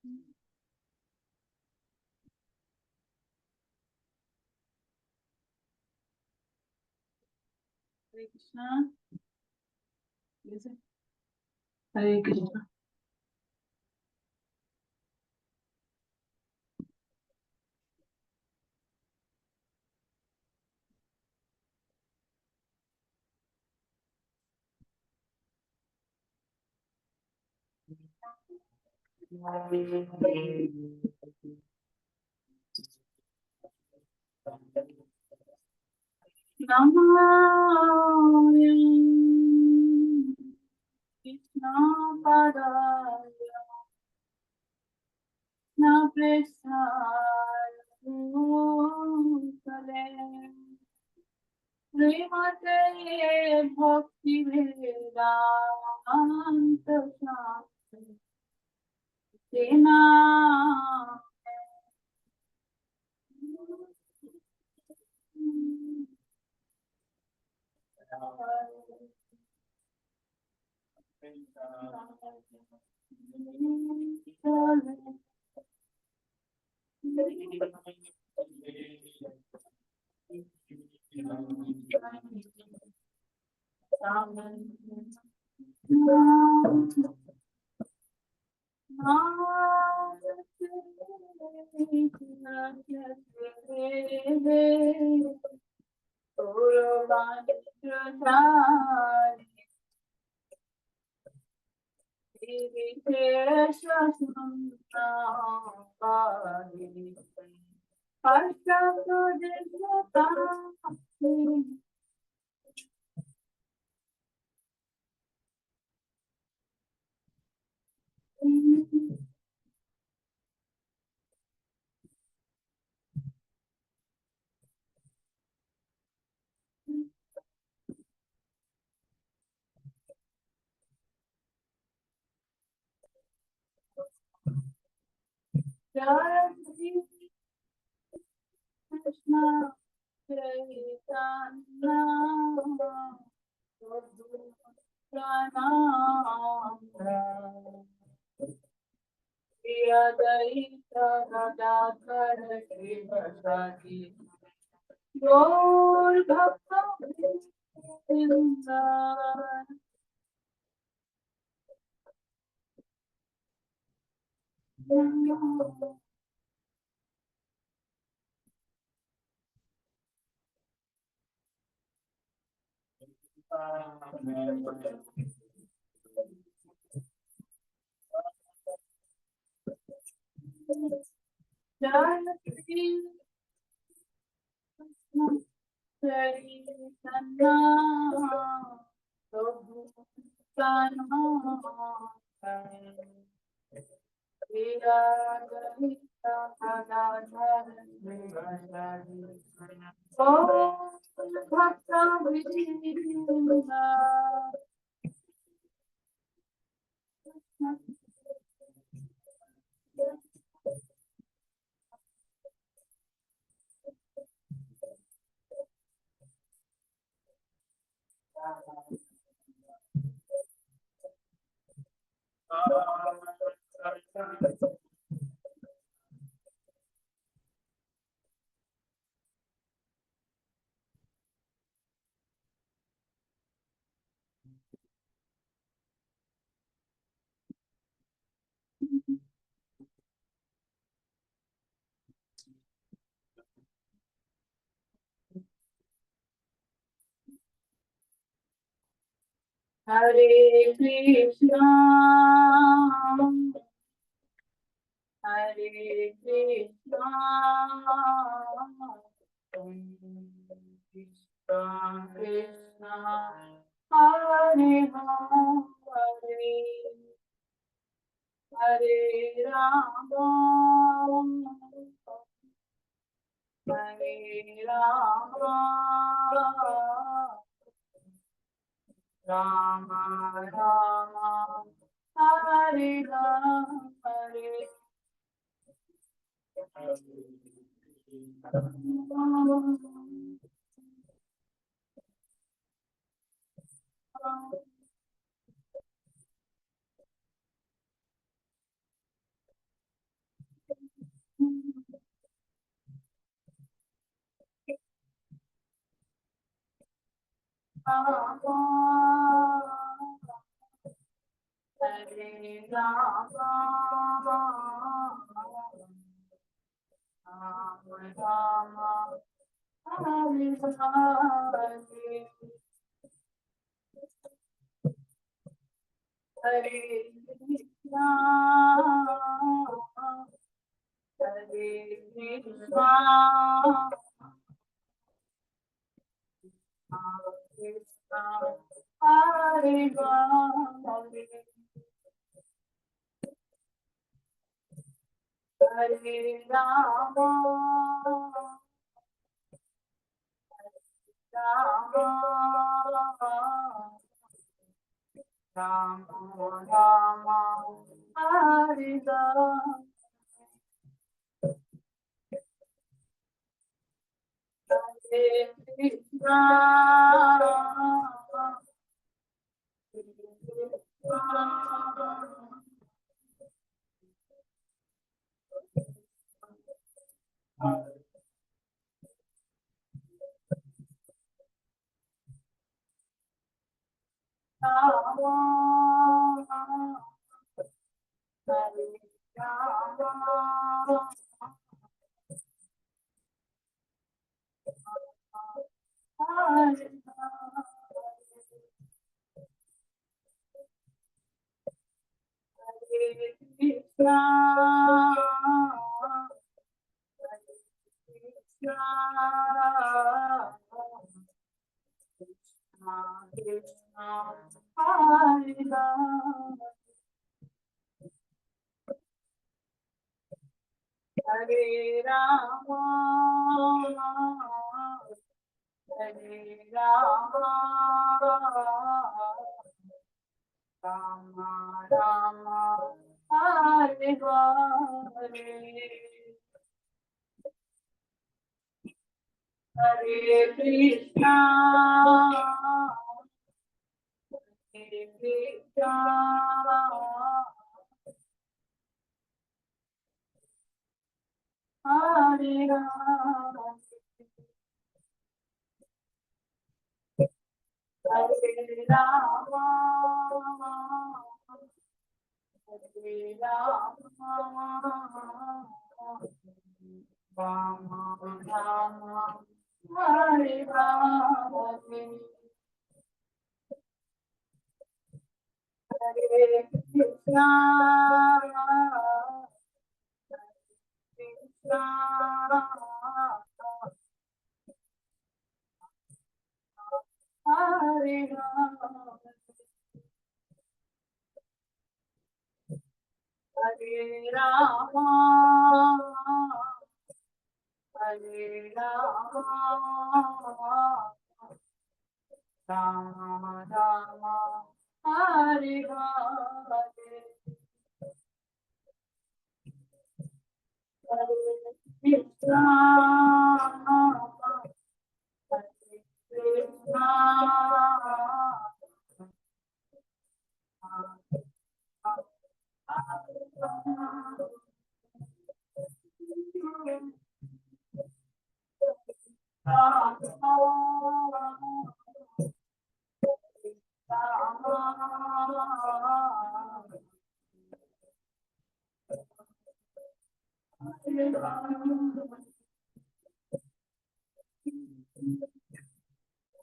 Hare Krishna. Listen. Hare Krishna. Namaya Krishna Padaya Na Prasaya Bhutale Srimate Bhakti Vedanta Shastri Dena Krishna Chaitanya Pranam Priyadaita Gadadhar Srivasadi Gaur Bhakta Vrinda Jai Chaitanya Prabhu Nityananda Viradhita Gadadhar Srivasadi Gaur Bhakta Vrinda Hare Krishna, Hare Krishna, Krishna Krishna, Hare Hare, Hare Rama, Hare Rama, Rama Rama, Hare Hare. Rama, Hare Rama, Rama Rama, Hare Hare, Hare Krishna, Hare Krishna, Krishna, Hare Hare, Hare Rama, Rama, Rama, Rama, Hare Rama, Hare Krishna, Hare Rama, Hare Rama, Rama Rama, Hare Hare, Hare Krishna, Hare Krishna, Hare Rama, Hare Rama, Hare Rama, Rama Rama, Hare Hare, Hare Krishna, Krishna, Hare Rama, Hare Rama, Hare Rama, Rama Rama, Hare Hare, Hare Krishna, Hare Krishna,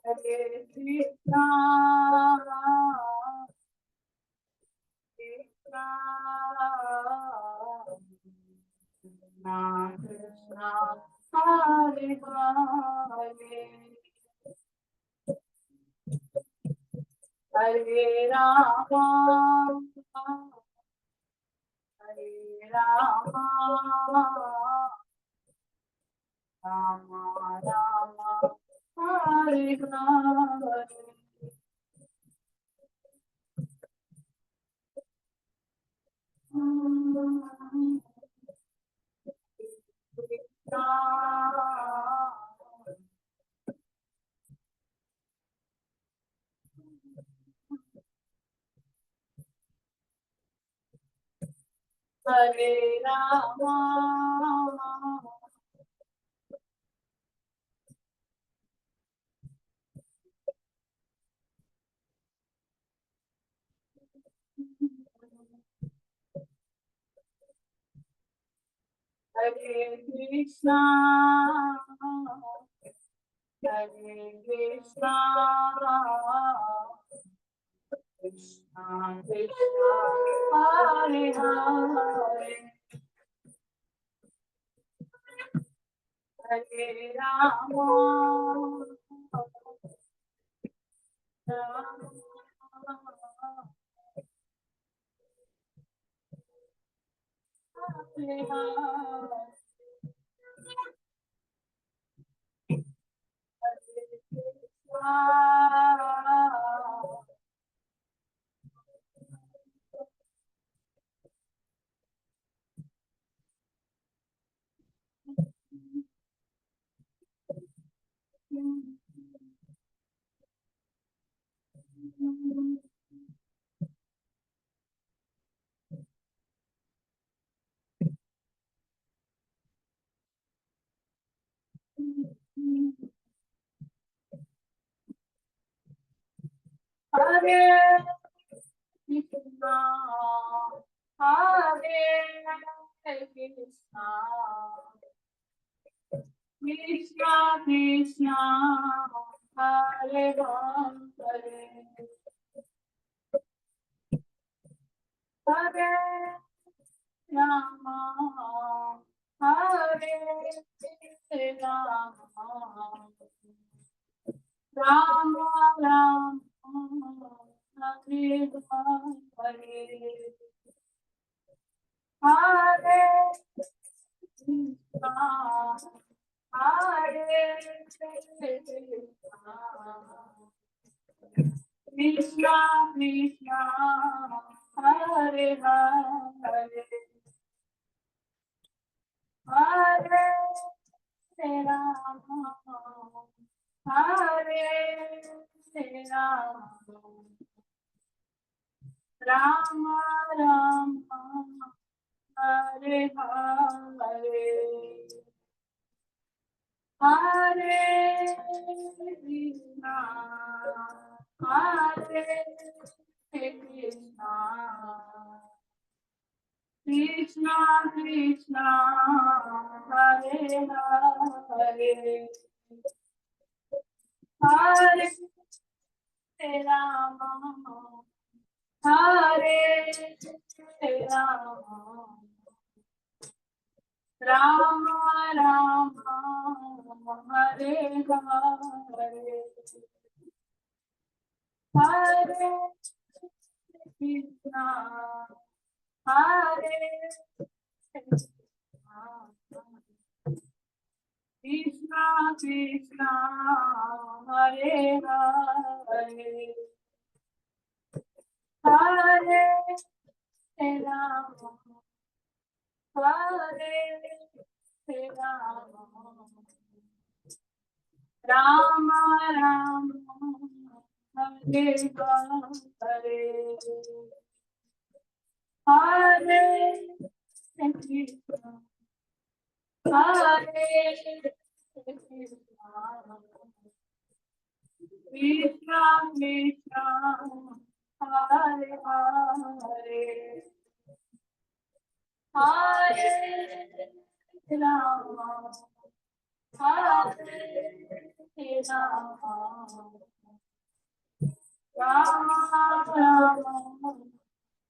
Hare Krishna, Krishna, Krishna, Hare Hare, Hare Rama, Hare Rama, Rama Rama, Hare Hare, Krishna, Hare Rama, Hare Krishna, Hare Krishna, Krishna Krishna, Hare Hare, Hare Rama, Rama Hare Hare, Hare Krishna, Hare Krishna, Krishna Krishna, Hare Hare, Hare Rama, Hare Rama, Rama Rama, Hare Hare, Hare Krishna, Hare Krishna, Krishna Krishna, Hare Hare, Hare Rama, Hare Rama, Rama Rama, Hare Hare, Hare Krishna, Hare Krishna, Krishna Krishna, Hare Hare, Hare Rama, Hare Rama, Rama Rama, Hare Hare, Hare Krishna, Hare Krishna, Krishna Krishna, Hare Hare, Hare Rama, Hare Rama, Rama Rama, Hare Hare, Hare Krishna, Hare Krishna, Krishna Krishna, Hare Hare, Hare Rama, Hare Rama, Rama Rama,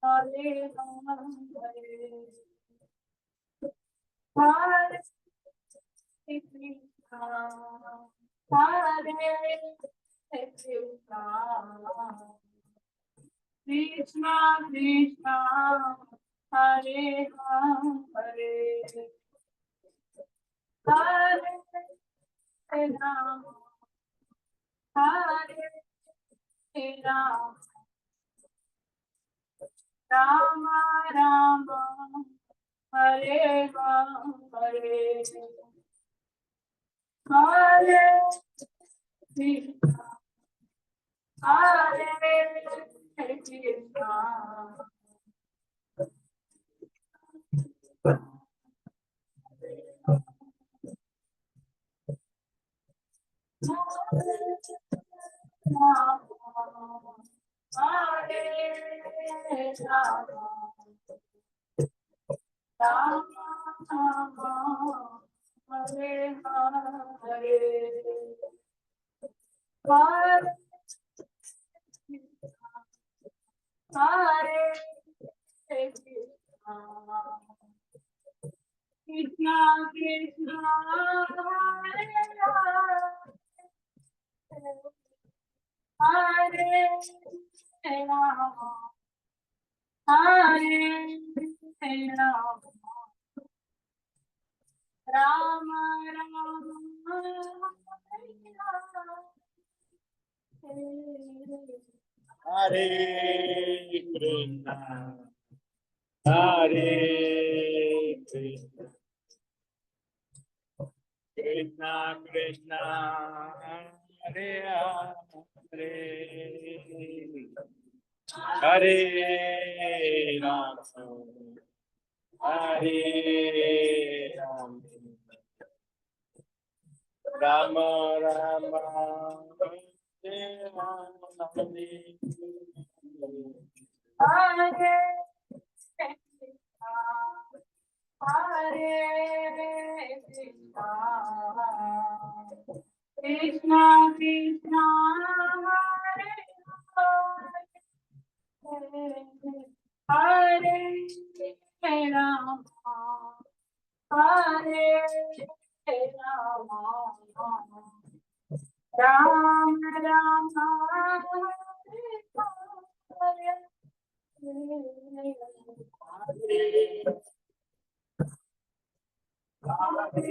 Hare Hare, Hare Krishna, Hare Krishna, Krishna Krishna, Hare Hare, Hare Rama, Hare Rama, Rama Rama, Hare Hare, Hare Krishna, Hare Krishna, Hare Krishna Krishna Hare Rama Hare Rama Rama Rama Hare Krishna, Hare Krishna, Krishna Krishna, Hare Hare, Hare Rama, Hare Rama, Rama Rama, Hare Hare Hare Krishna Krishna Krishna Hare Hare Rama Hare Rama Ram Ram Hare Rama Rama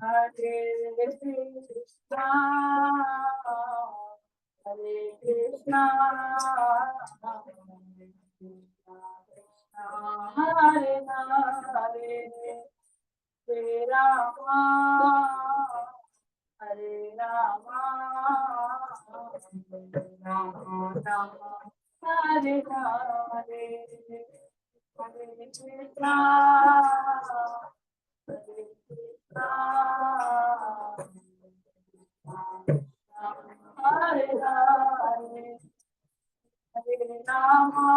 Hare Krishna Hare Krishna Hare Hare Hare Rama Hare Rama Rama Rama Hare Hare Hare Krishna Hare Krishna Hare Hare Hare Rama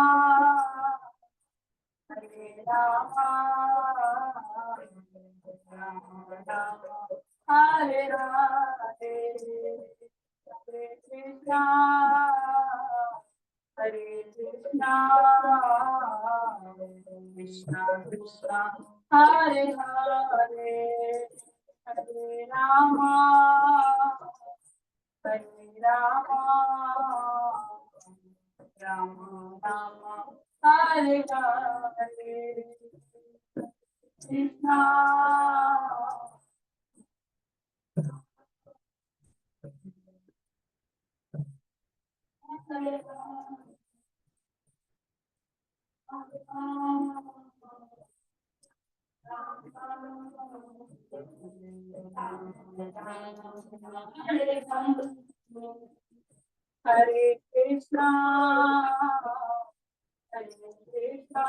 Hare Rama Rama Rama Hare Hare Hare Krishna Hare Krishna Krishna Krishna Hare Hare Hare Rama Hare Rama Rama Rama Hare Hare Krishna Hare Hare Krishna Hare Krishna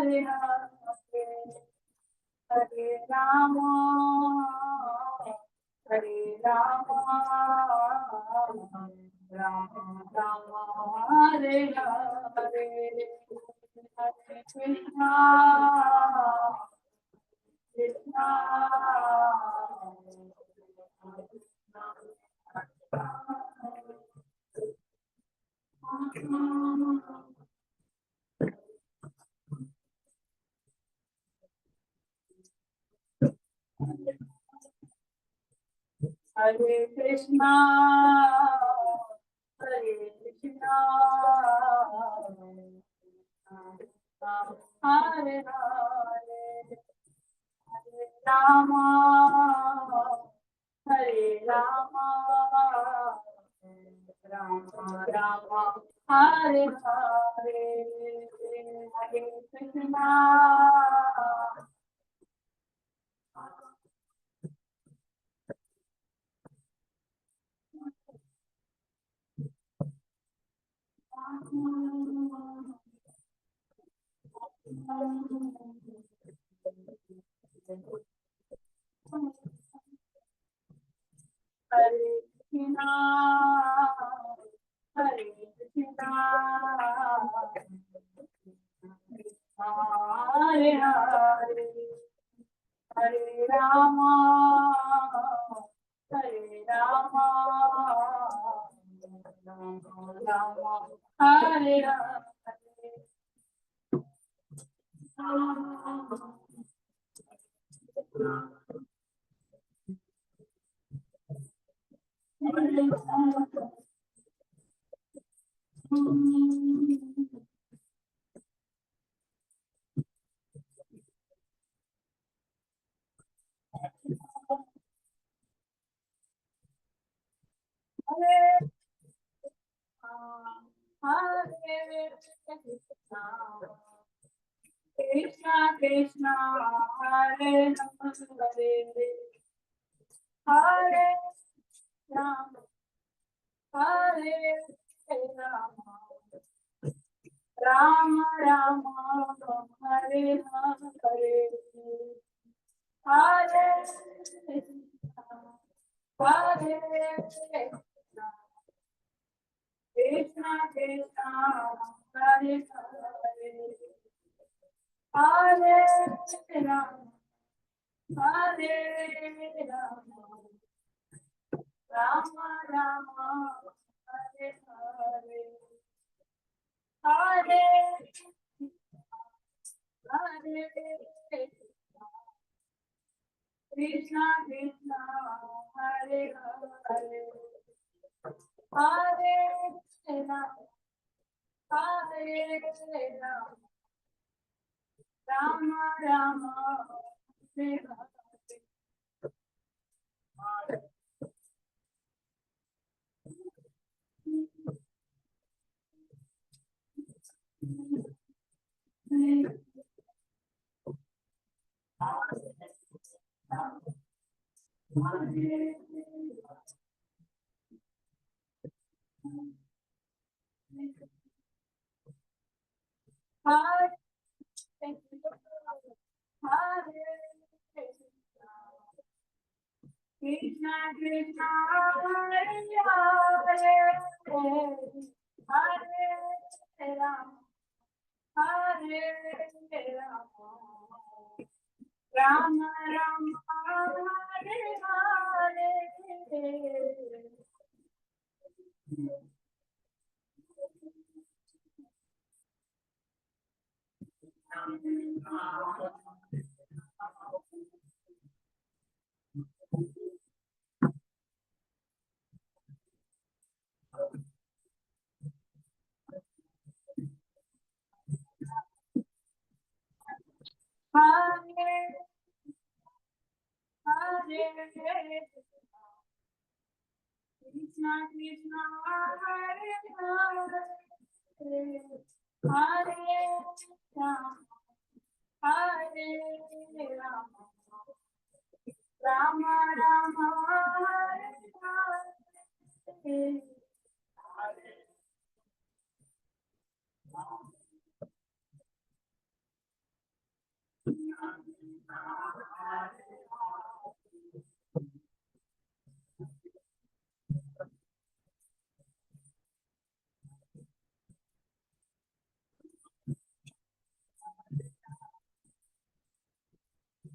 Hare Hare Rama, Hare Rama, Rama Rama, Hare Hare, Hare Krishna, Krishna, Hare Krishna, Hare Krishna, Hare Hare, Hare Rama, Hare Rama, Rama Rama, Hare Hare, Hare Krishna. Hare Krishna, Hare Krishna, Hare Hare, Hare Rama, Hare Rama, Rama, Hare Hare, Hare Krishna, Krishna, Hare Hare, Hare Rama, Hare Rama, Rama Rama, Hare Hare, Hare Hare Krishna, Krishna, Hare Hare, Hare Rama, Hare Rama, Rama Rama, Hare Hare, Hare Hare Krishna, Krishna, Hare Hare, Hare Rama, Hare Rama, Rama Rama, Hare Hare. Hare Krishna, Krishna, Hare Hare, Hare Rama, Hare Rama, Rama Rama, Hare Hare. Hare Hare Krishna, Krishna, Hare Hare, Hare Rama, Hare Rama, Rama Rama, Hare Hare.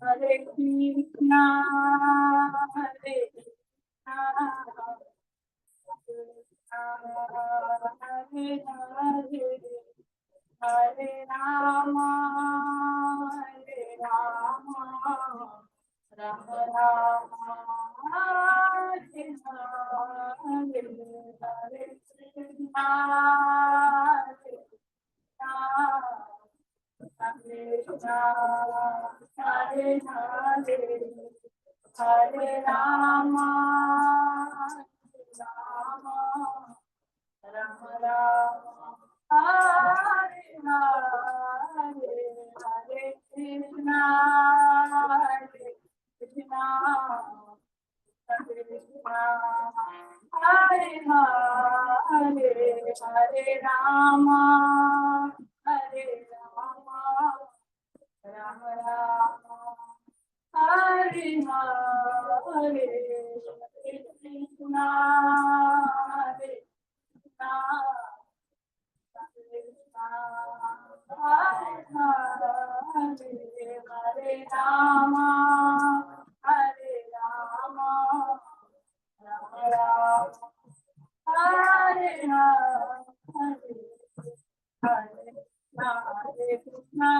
Hare Krishna, Hare Krishna, Hare Hare, Hare Rama, Hare Rama, Rama Rama, Hare Hare, Hare Krishna, Hare Krishna. Hare Rama, Hare Hare, Hare Rama, Rama, Rama Rama, Hare Hare, Hare Krishna, Hare Krishna, Hare Krishna, Hare Hare, Hare Rama, Hare Rama, Rama Rama, Hare Hare, Hare Krishna, Hare Krishna, Hare Hare Rama, Hare Rama, Rama Rama, Hare Hare, Hare Krishna, Hare Krishna,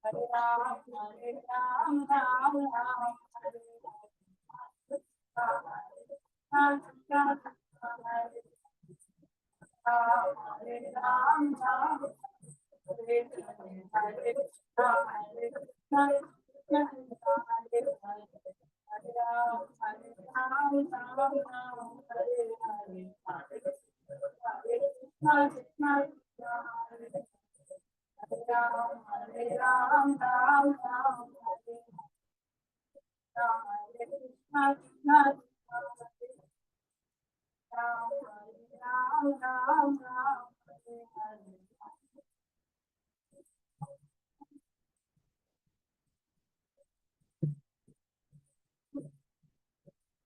Hare Ram, Hare Ram, Ram Ram, Hare Hare, Hare Hare, Hare Ram, Ram, Hare Hare, Hare Hare, Hare Ram, Hare Ram, Ram Ram, Hare Hare, Hare Hare, Hare Ram, Hare Ram, Ram Ram, Hare Hare Krishna, Krishna Krishna, Hare Ram, Hare Ram, Ram Ram, Hare Hare.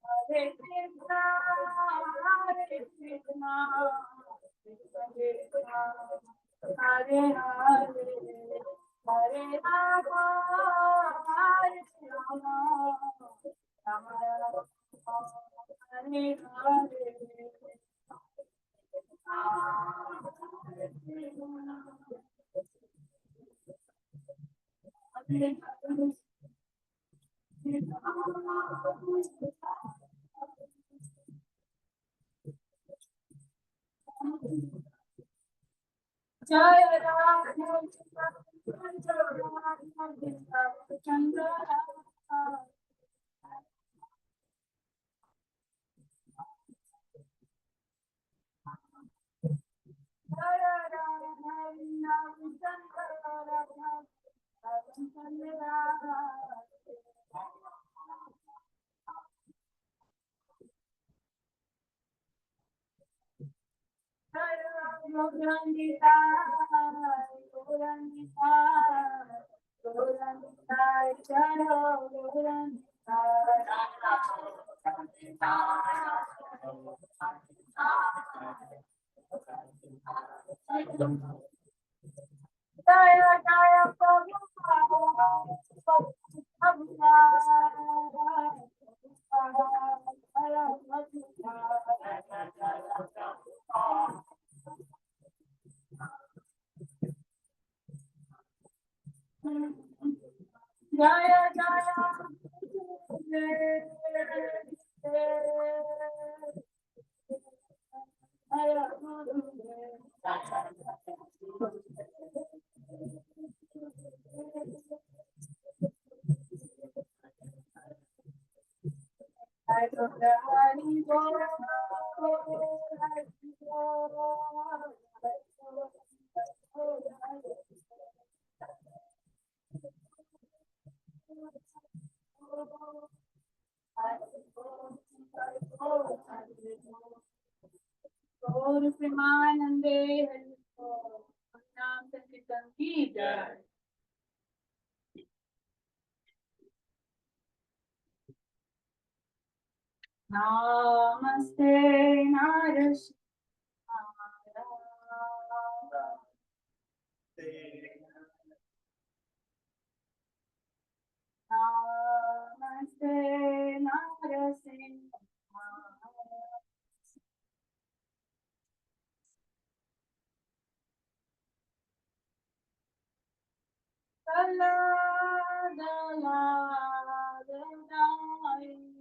Hare Krishna, Hare Krishna, Krishna Krishna, Hare Hare, Hare Rama, Hare Rama, Rama Rama, Hare Hare, Hare Jai Ram, Chandra, Jai Ram, Jaya Jaya Jaya Guru Premanande Hari Naam Sankirtan ki jai. Namaste Narasimhaya. Namaste Narasimhaya. Kala dala dalai.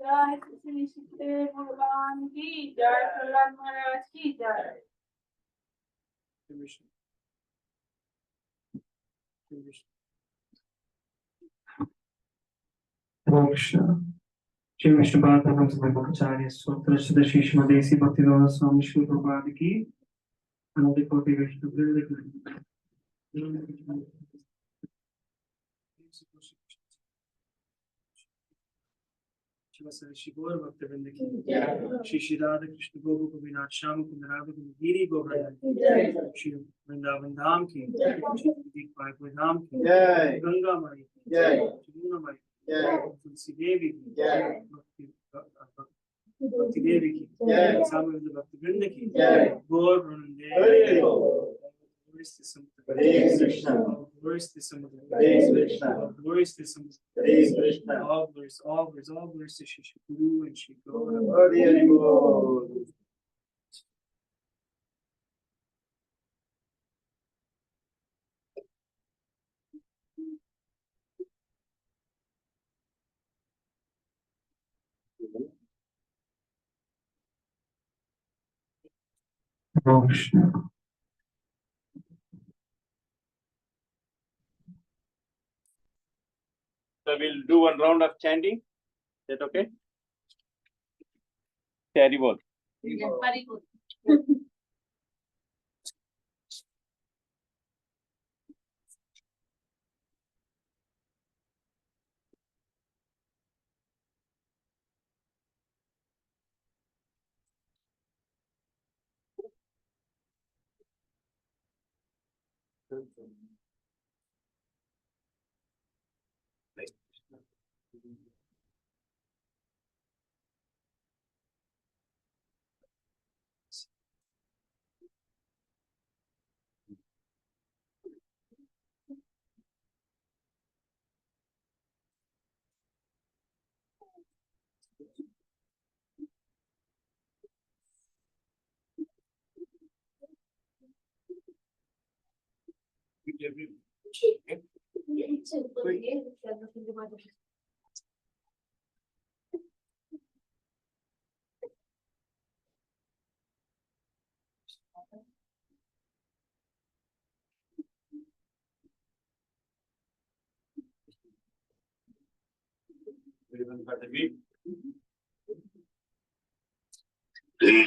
जय श्री सुखदेव भगवान की जय, प्रहलाद महाराज की जय। श्री विष्णु भागवतम समय आचार्य सूत्र श्री श्रीमदेसी भक्तिवेदांत स्वामी श्री प्रभुपाद की अनंत कोटि विष्णु वृंद की श्री गौर भक्त वृंद की श्री श्री राधा कृष्ण गोपु गोपीनाथ श्याम कुंद राधा कुंद गिरी गोवर्धन श्री वृंदावन धाम की पार्वती धाम की गंगा माई की यमुना माई तुलसी देवी की भक्ति देवी की स्वामी भक्त वृंद की गौर वृंद Glorious to some Hare Krishna. Glorious to some Hare Krishna. Glorious to some Hare Krishna. All glories to Shri Guru and Shri Gaura. Krishna. So we'll do one round of chanting. Is that okay? Very well. very good.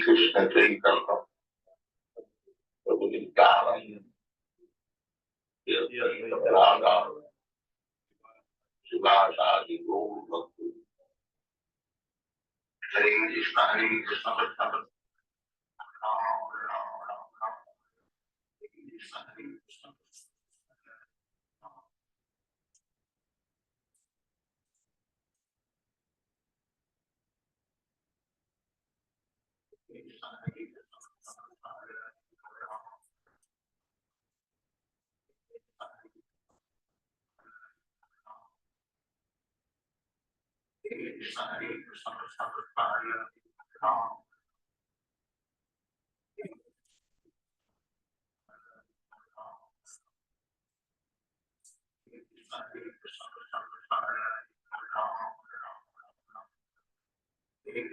Krishna Chaitanya Prabhu Nityananda Radha Srivasadi Gaur Bhakti Hare Krishna Hare Krishna Krishna Krishna Hare Krishna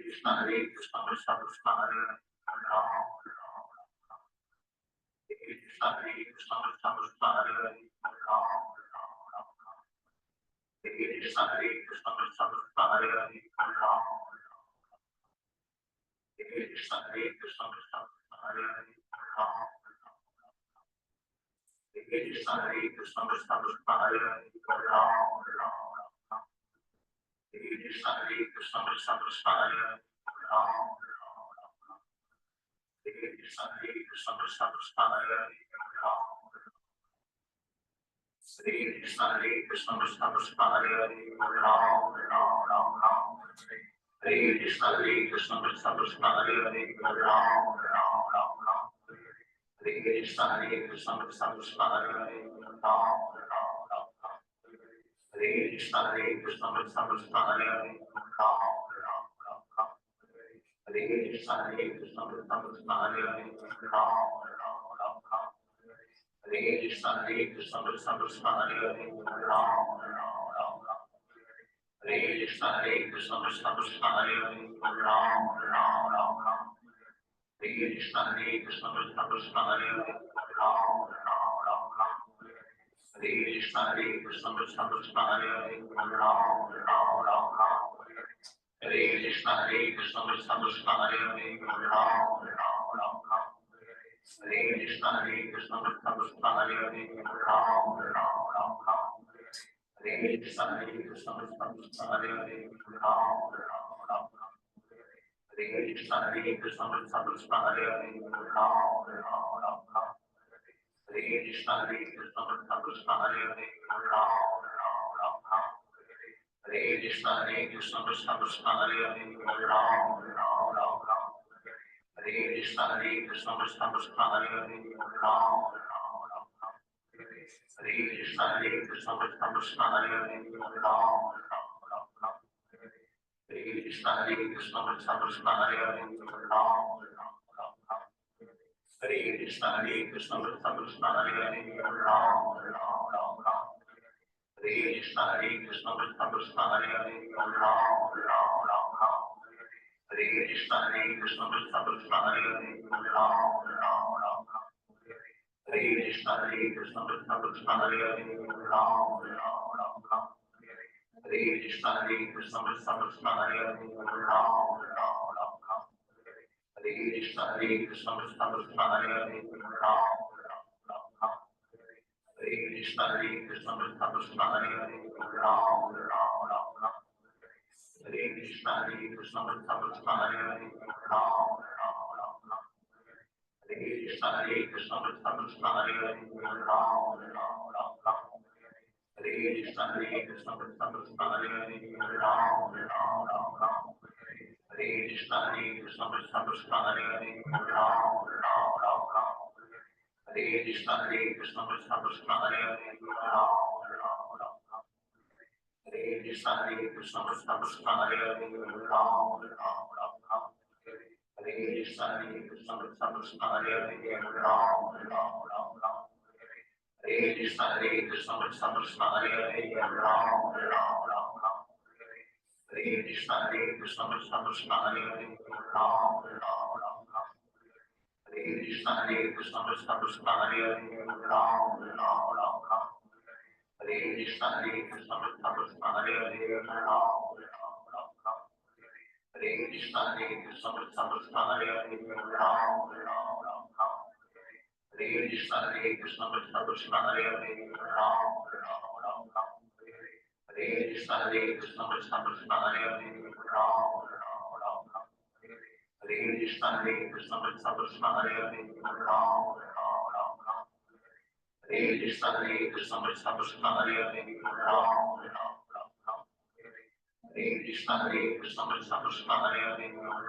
Krishna Hare Krishna Krishna Krishna Hare Krishna Hare Krishna Krishna Krishna Hare Krishna Hare Krishna Krishna Krishna Hare Krishna Hare Krishna Krishna Krishna Hare Krishna Hare Krishna Krishna Krishna Hare Krishna Hare Krishna Krishna Krishna Hare Krishna Hare Krishna Krishna Krishna Hare Krishna Hare Krishna Krishna Krishna Hare Krishna Hare Krishna Krishna Krishna Hare Hare Krishna Hare Krishna Krishna Krishna Hare Hare Krishna Hare Krishna Krishna Krishna Hare Hare Krishna, Hare Krishna, Krishna Krishna, Hare Ram, Ram Ram. Hare Krishna, Hare Krishna, Krishna Krishna, Hare Ram, Ram Ram. Hare Krishna, Hare Krishna, Krishna Krishna, Hare Ram, Ram Ram. Hare Krishna, Hare Krishna, Krishna Krishna, Hare Ram, Ram Ram. Hare Krishna, Hare Krishna, Krishna Krishna, Hare Ram, Ram Ram. Hare Krishna, Hare Krishna, Krishna Krishna, Hare Ram, Ram Ram. Hare Krishna, Hare Krishna, Krishna Krishna, Hare Ram, Ram Ram. Hare Krishna, Hare Krishna, Krishna Krishna, Hare Ram, Ram. Hare Krishna, Hare Krishna, Krishna Krishna, Hare Ram, Ram. Hare Krishna, Hare Krishna, Krishna Krishna, Hare Ram, Ram. Hare Krishna, Hare Krishna, Krishna Krishna, Hare Ram, Ram. Hare Krishna, Hare Krishna, Krishna Krishna, Hare Ram, Ram. Hare Krishna, Hare Krishna, Krishna Krishna, Hare Ram, Ram. Hare Krishna, Hare Krishna, Krishna Krishna, Hare Ram, Ram. Hare Krishna, Hare Krishna, Krishna Krishna, Hare Ram, Ram. Hare Krishna, Hare Krishna, Krishna Krishna, Hare Ram, Ram. Hare Krishna, Hare Krishna, Krishna Krishna, Hare Ram, Ram. Hare Krishna, Hare Krishna, Krishna Krishna, Hare Ram, Ram. Hare Krishna, Hare Krishna, Krishna Krishna, Hare Ram, Ram. Hare Krishna, Hare Krishna, Krishna Krishna, Hare Ram, Ram. Hare Krishna, Hare Krishna, Krishna Krishna, Hare Ram, Ram. Hare Krishna, Hare Krishna, Krishna Krishna, Hare Ram, Ram. Hare Krishna, Hare Krishna, Krishna Krishna, Hare Ram, Ram. Hare Krishna, Hare Krishna, Krishna Krishna, Hare Ram, Ram. Hare Krishna, Hare Krishna, Krishna Krishna, Hare Ram, Ram. Hare Krishna, Hare Krishna, Krishna Krishna, Hare Ram, Ram. Hare Krishna, Hare Krishna, Krishna Krishna, Hare Ram, Ram. Hare Krishna, Hare Krishna, Krishna Krishna, Hare Ram, Ram. Hare Krishna, Hare Krishna, Krishna Krishna, Hare Ram, Ram. Hare Krishna, Hare Krishna, Krishna Krishna, Hare Ram, Ram. Hare Krishna, Hare Krishna, Krishna Krishna, Hare Ram, Ram. Hare Krishna, Hare Krishna, Krishna Krishna, Hare Ram, Ram. Hare Krishna, Hare Krishna, Krishna Krishna, Hare Ram, Ram. Hare Krishna, Hare Krishna, Krishna Krishna, Hare Ram, Ram. Hare Krishna, Hare Krishna, Krishna Krishna, Hare Ram, Ram. Hare Krishna, Hare Krishna, Krishna Krishna, Hare Ram, Ram. Hare Krishna, Hare Krishna, Krishna Krishna, Hare Ram, Ram. Hare Krishna, Hare Krishna, Krishna Krishna, Hare Ram, Ram. Hare Krishna, Hare Krishna, Krishna Krishna, Hare Ram, Ram. Hare Krishna, Hare Krishna, Krishna Krishna, Hare Ram, Ram.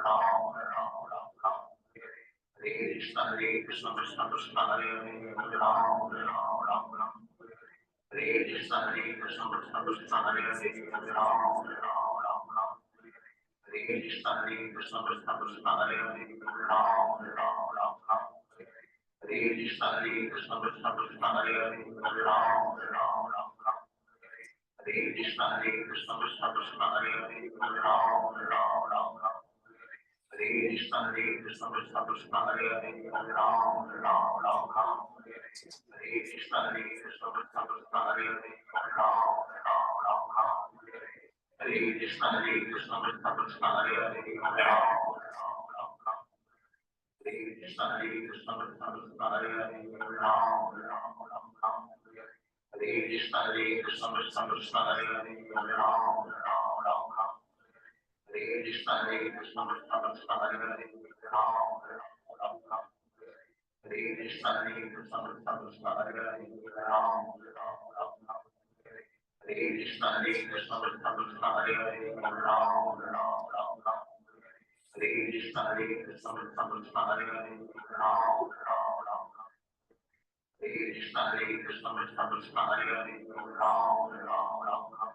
Hare Krishna, Hare Krishna, Krishna Krishna, Hare Ram, Ram. Hare Krishna, Hare Krishna, Krishna Krishna, Hare Ram, Ram. Hare Krishna, Hare Krishna, Krishna Krishna, Hare Ram, Ram. Hare Krishna, Hare Krishna, Krishna Krishna, Hare Ram, Ram. Hare Krishna, Hare Krishna, Krishna Krishna, Hare Ram, Ram. Hare Krishna, Hare Krishna, Krishna Krishna, Hare Ram, Ram. Hare Krishna, Hare Krishna, Krishna Krishna, Hare Ram, Ram. Hare Krishna, Hare Krishna, Krishna Krishna, Hare Ram, Ram. Hare Krishna, Hare Krishna, Krishna Krishna, Hare Ram, Ram. Hare Krishna, Hare Krishna, Krishna Krishna, Hare Ram, Ram. Hare Krishna, Hare Krishna, Krishna Krishna, Hare Ram, Ram. Hare Krishna, Hare Krishna, Krishna Krishna, Hare Ram, Ram. Hare Krishna, Hare Krishna, Krishna Krishna, Hare Ram, Ram. Hare Krishna, Hare Krishna, Krishna Krishna, Hare Ram, Ram.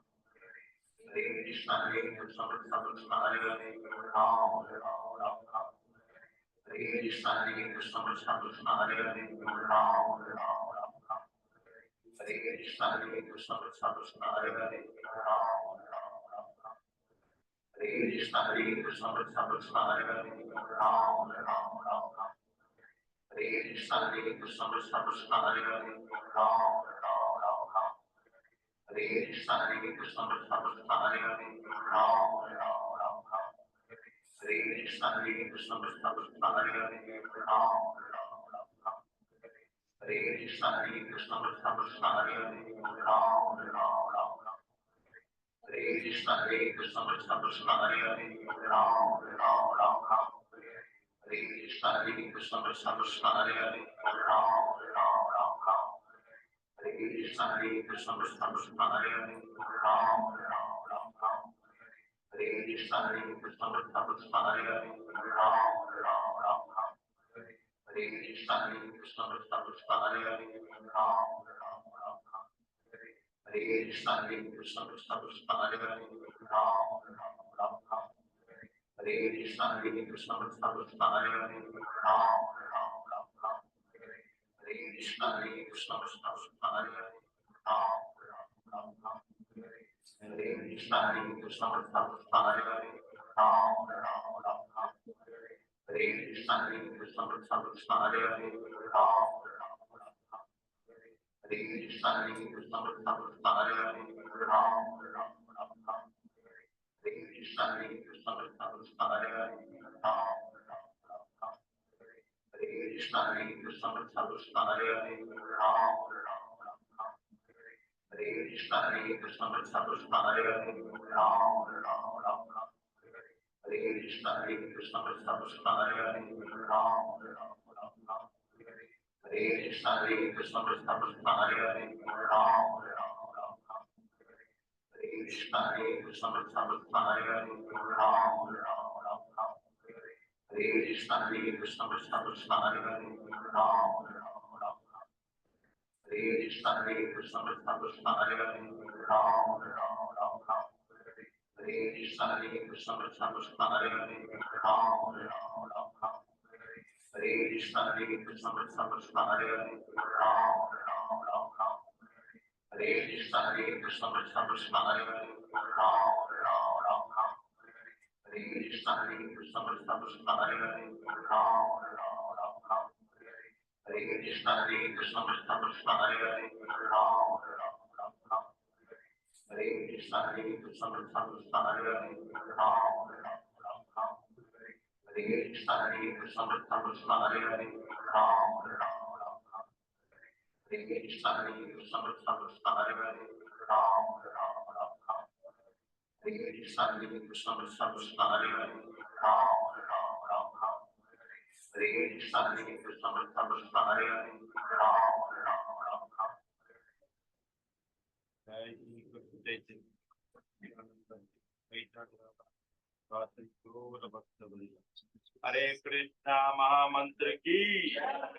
Hare Krishna Mahamantra ki,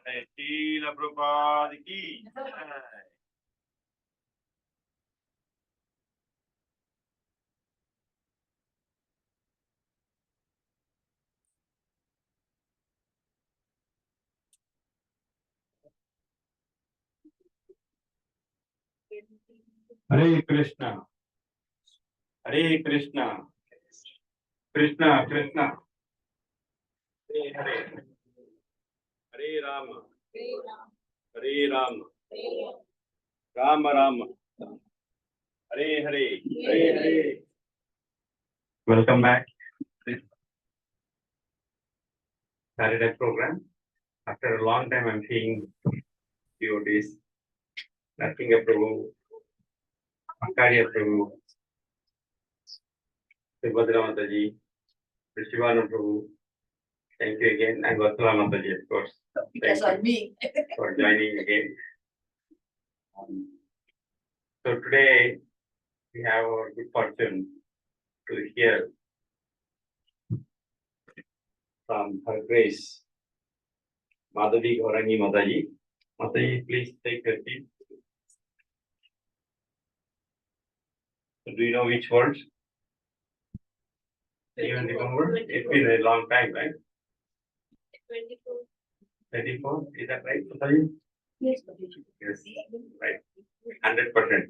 Jai Srila Prabhupada ki. Jai. Hare Krishna, Hare Krishna, Krishna Krishna, Hare Hare, Hare Rama, Hare Rama, Rama Rama, Hare Hare, Hare Hare. Welcome back. Saturday program. After a long time, I'm seeing devotees. Narsinga Prabhu, Akarya Prabhu, Subhadra Mathaji, Shivana Prabhu. Thank you again, and Vatsala Mathaji, of course. Because on me. For joining again. So today we have our good fortune to hear from Her Grace Madhavi Gaurangi Mathaji. Mathaji, please take your seat. So do you know which words? Even remember? It's been a long time, right? 24. 34, is that right, Mathaji? Yes. Yes, right. 100%.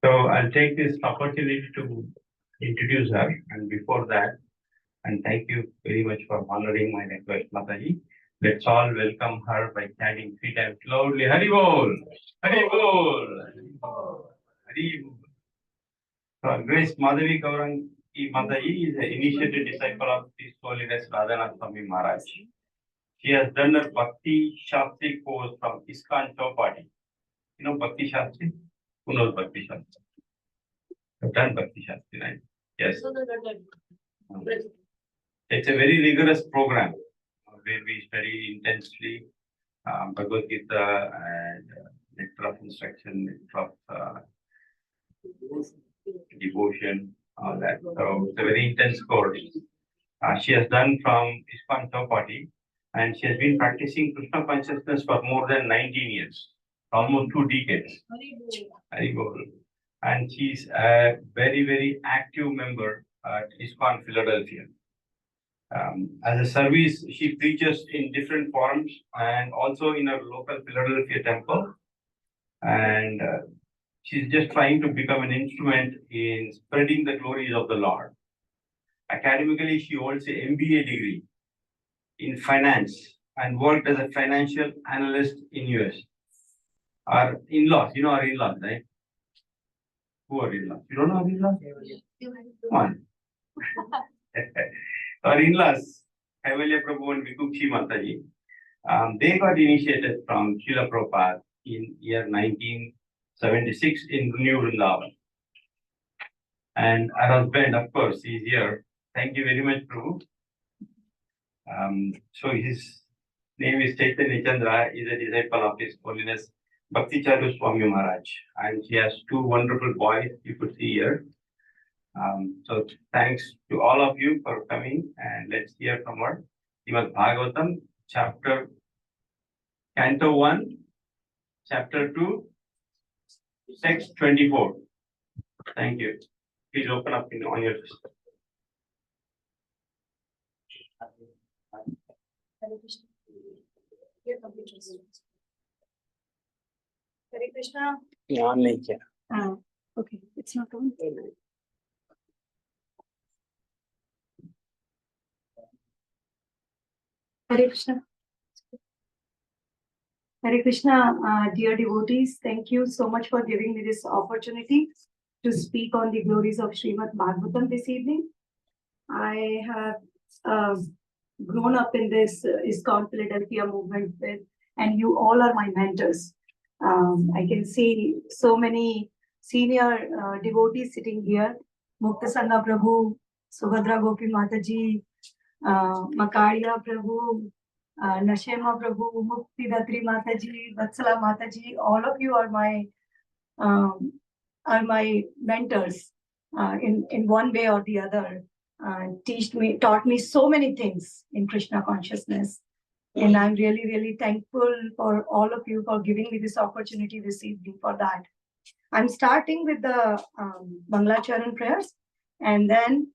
So I'll take this opportunity to introduce her, and before that, and thank you very much for honoring my request, Mathaji. Let's all welcome her by chanting 3 times loudly. Hari Bol! Hari Bol! Hari Bol! So Grace Madhavi Gaurangi Mathaji is an initiated disciple of His Holiness Radhanath Swami Maharaj. She has done her Bhakti Shastri course from ISKCON Chowpatty. You know Bhakti Shastri? Who knows Bhakti Shastri? You've done Bhakti Shastri, right? Yes. It's a very rigorous program where we study intensely Bhagavad Gita and nectar of instruction, nectar of devotion, all that. So it's a very intense course. She has done from ISKCON Chowpatty, and she has been practicing Krishna consciousness for more than 19 years, almost 2 decades. Hari Bol. And she's a very, very active member at ISKCON Philadelphia. As a service, she preaches in different forums and also in her local Philadelphia temple. And she's just trying to become an instrument in spreading the glories of the Lord. Academically, she holds an MBA degree in finance and worked as a financial analyst in US. Our in-laws, you know our in-laws, right? Who are in-laws? You don't know our in-laws? Come on. Our in-laws, Kaivalya Prabhu and Vikukshi Mathaji, they got initiated from Srila Prabhupada in year 1976 in New Vrindavan. And our husband, of course, is here. Thank you very much, Prabhu. So his name is Chaitanya Chandra, is a disciple of His Holiness Bhakti Charu Swami Maharaj. And he has 2 wonderful boys you could see here. So thanks to all of you for coming, and let's hear from her. Srimad Bhagavatam, Canto 1, Chapter 2, Text 24. Thank you. Please open up on your system. Hare Krishna. Your computer is- Hare Krishna. On nahi kiya. Okay, it's not on. Hare Krishna. Hare Krishna, dear devotees, thank you so much for giving me this opportunity to speak on the glories of Srimad Bhagavatam this evening. I have grown up in this ISKCON Philadelphia movement with, and you all are my mentors. I can see so many senior devotees sitting here. Mukta Sangha Prabhu, Subhadra Gopi Mathaji, Makaria Prabhu, Nashema Prabhu, Mukti Datri Mathaji, Vatsala Mathaji, all of you are my mentors in one way or the other. Taught me so many things in Krishna consciousness. And I'm really, really thankful for all of you for giving me this opportunity this evening for that. I'm starting with the Mangalacharan prayers, and then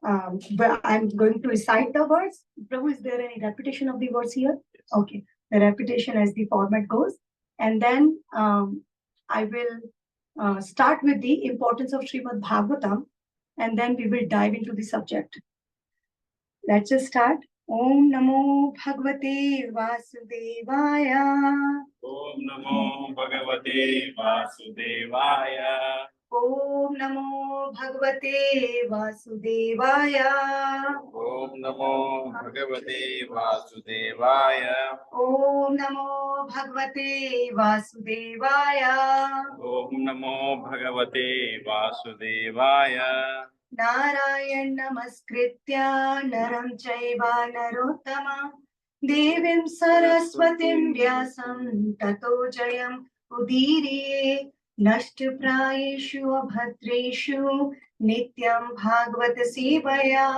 I'm going to recite the words. Prabhu, is there any repetition of the words here? Okay, the repetition as the format goes. And then I will start with the importance of Srimad Bhagavatam, and then we will dive into the subject. Let's just start. Om Namo Bhagavate Vasudevaya. Om Namo Bhagavate Vasudevaya. Om Namo Bhagavate Vasudevaya. Om Namo Bhagavate Vasudevaya. Om Namo Bhagavate Vasudevaya. Om Namo Bhagavate Vasudevaya. Narayan namaskritya naram chaiva narottama devim saraswatim vyasam tato jayam udiriye nashtu prayeshu abhadreshu nityam bhagavata sevaya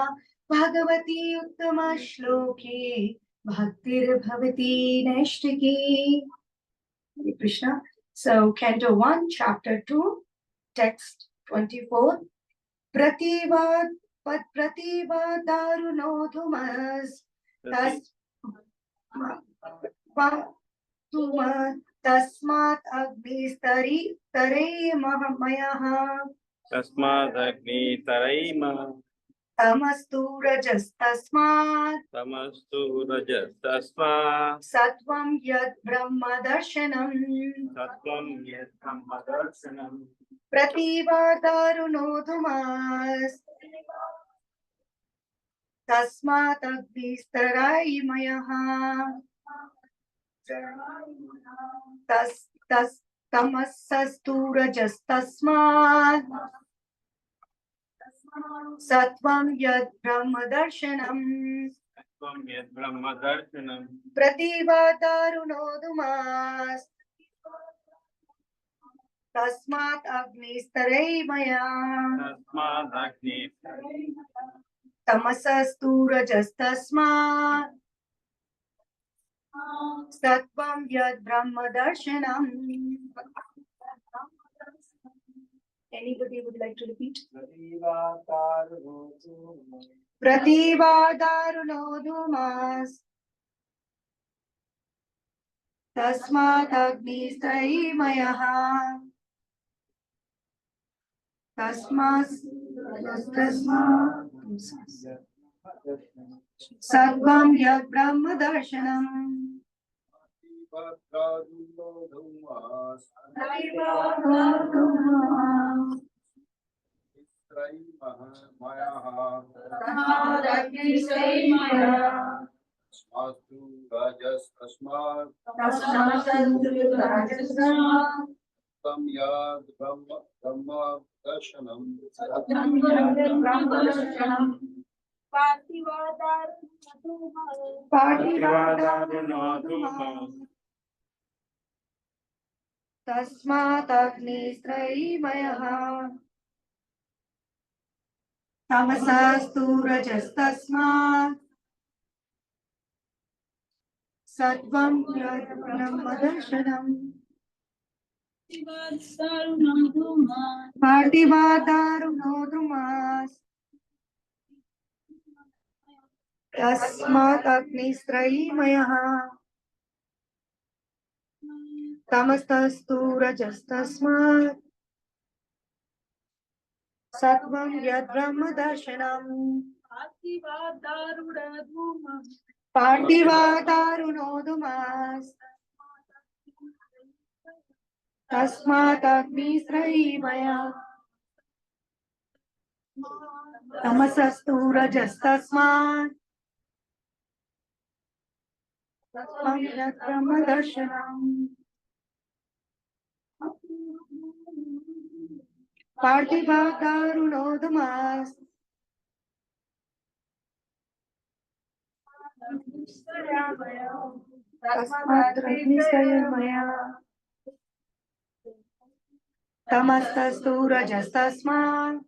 bhagavati uttama shloke bhaktir bhavati nashtaki. Hare Krishna. So, Canto 1, Chapter 2, Text 24. Prativad Daruno Dhumas Tas Tasmat Agnistari Tare Mahamayah Tasmad Agni Taraima Tamastu Rajas Tasmat Tamastu Rajas Tasma Satvam Yad Brahma Darshanam Sattvam Yat Brahmadarsanam Prativadaruno Dhumas Tasmat Agnistarai Mayaha Tamasastu Rajas Tasmat Satvam Yad Brahma Darshanam Sattvam Yat Brahmadarsanam Prativadaruno Dhumas Tasmat Agnistarai Maya Tasmad Agni Tamasastu Rajas Tasmat Satvam Yad Brahma Darshanam. Anybody would like to repeat? Prativadaruno Dhumas Tasmat Agnistarai Mayaha Tasmas Satvam Yad Brahma Darshanam. Rajas Tasmat Tam Yad Brahma Darshanam Prativadaruno Dhumas Tasmat Agnistrahi Mayaha Tamasastu Rajas Tasmat Satvam Yad Brahma Darshanam. Partivadaruno Dhumas Tasmat Agnistrahi Mayaha Tamastastu Rajas Tasmat Satvam Yad Brahma Darshanam. Partivadaruno Dhumas Tasmat Agnistrahi Maya Tamasastu Rajas Tasmat Satvam Yad Brahma Darshanam. Partivadaruno Dhumas Tasmat Agnistrahi Maya Tamastastu Rajas Tasmat